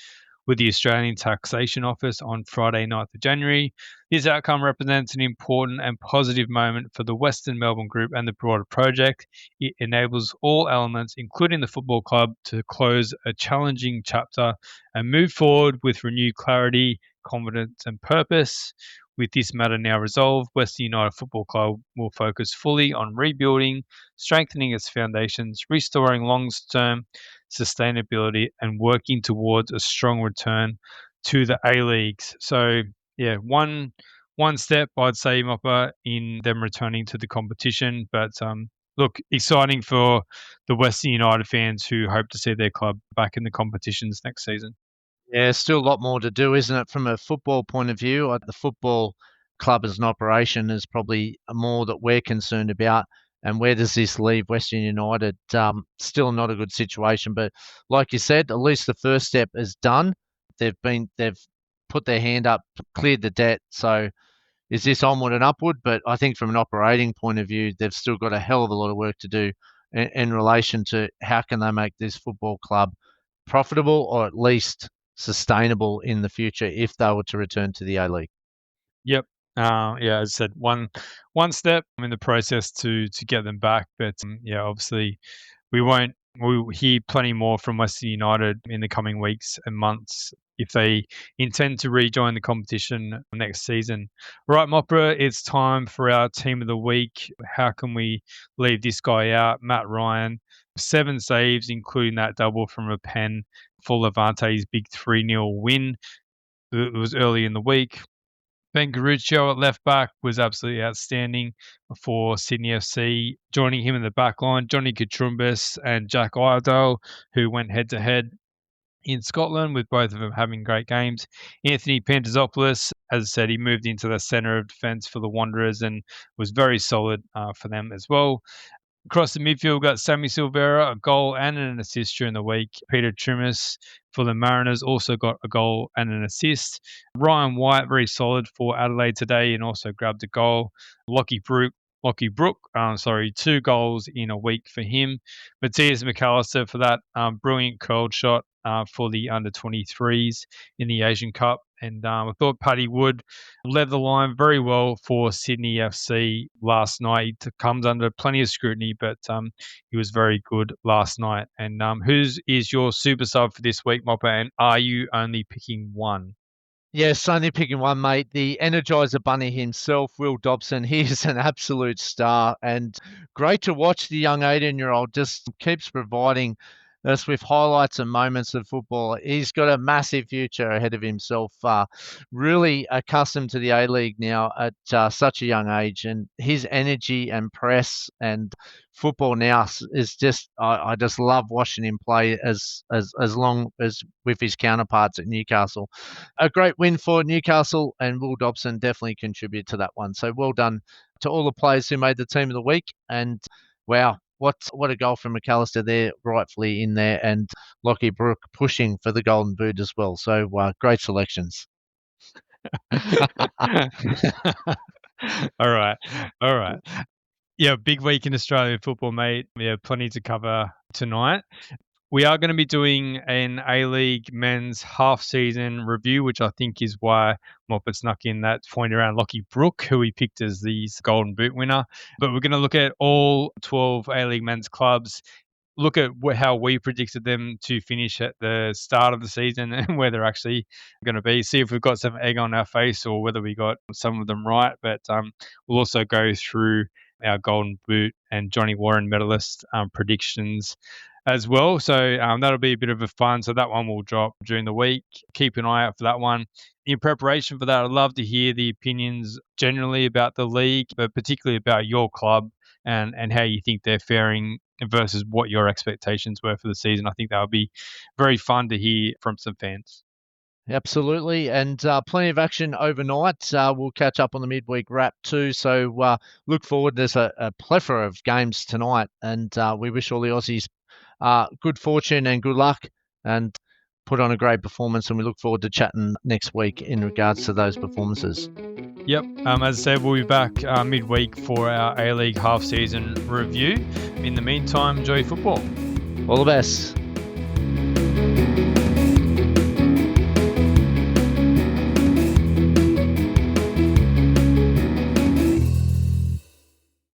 with the Australian Taxation Office on Friday, 9th of January. This outcome represents an important and positive moment for the Western Melbourne Group and the broader project. It enables all elements, including the football club, to close a challenging chapter and move forward with renewed clarity, confidence, and purpose. With this matter now resolved, Western United Football Club will focus fully on rebuilding, strengthening its foundations, restoring long-term sustainability, and working towards a strong return to the A-Leagues. So, yeah, one step, I'd say, Mopper, in them returning to the competition. But look, exciting for the Western United fans who hope to see their club back in the competitions next season. Yeah, still a lot more to do, isn't it? From a football point of view, the football club as an operation is probably more that we're concerned about. And where does this leave Western United? Still not a good situation, but like you said, at least the first step is done. They've put their hand up, cleared the debt. So is this onward and upward? But I think from an operating point of view, they've still got a hell of a lot of work to do in relation to how can they make this football club profitable or at least sustainable in the future if they were to return to the A-League. Yep. Yeah, as I said, one step in the process to get them back. But yeah, obviously we'll hear plenty more from Western United in the coming weeks and months if they intend to rejoin the competition next season. Right, Mopra, it's time for our team of the week. How can we leave this guy out? Maty Ryan, 7 saves, including that double from a pen for Levante's big 3-0 win. It was early in the week. Ben Garuccio at left back was absolutely outstanding for Sydney FC. Joining him in the back line, Johnny Katrumbis and Jack Iredale, who went head to head in Scotland, with both of them having great games. Anthony Pantazopoulos, as I said, he moved into the centre of defence for the Wanderers and was very solid for them as well. Across the midfield, got Sammy Silvera, a goal and an assist during the week. Peter Trimis for the Mariners also got a goal and an assist. Ryan White, very solid for Adelaide today and also grabbed a goal. Lockie Brook, 2 goals in a week for him. Matthias Macallister for that brilliant curled shot for the under-23s in the Asian Cup. And I thought Paddy Wood led the line very well for Sydney FC last night. He comes under plenty of scrutiny, but he was very good last night. And whose is your super sub for this week, Mopper? And are you only picking one? Yes, only picking one, mate. The Energizer Bunny himself, Will Dobson. He is an absolute star and great to watch. The young 18-year-old just keeps providing us with highlights and moments of football. He's got a massive future ahead of himself. Really accustomed to the A-League now at such a young age, and his energy and press and football now is just I just love watching him play as long as with his counterparts at Newcastle. A great win for Newcastle, and Will Dobson definitely contribute to that one. So well done to all the players who made the team of the week. And wow, what a goal from Macallister there, rightfully in there, and Lockie Brook pushing for the Golden Boot as well. So great selections. All right. Yeah, big week in Australian football, mate. We have plenty to cover tonight. We are going to be doing an A-League men's half-season review, which I think is why Moppet snuck in that point around Lockie Brook, who he picked as the Golden Boot winner. But we're going to look at all 12 A-League men's clubs, look at how we predicted them to finish at the start of the season and where they're actually going to be. See if we've got some egg on our face or whether we got some of them right. But we'll also go through our Golden Boot and Johnny Warren medalist predictions as well. So that'll be a bit of a fun. So that one will drop during the week. Keep an eye out for that one. In preparation for that, I'd love to hear the opinions generally about the league, but particularly about your club and how you think they're faring versus what your expectations were for the season. I think that would be very fun to hear from some fans. Absolutely, and plenty of action overnight. We'll catch up on the midweek wrap too, so look forward. There's a plethora of games tonight, and we wish all the Aussies good fortune and good luck, and put on a great performance, and we look forward to chatting next week in regards to those performances. Yep, as I said, we'll be back midweek for our A-League half-season review. In the meantime, enjoy football. All the best.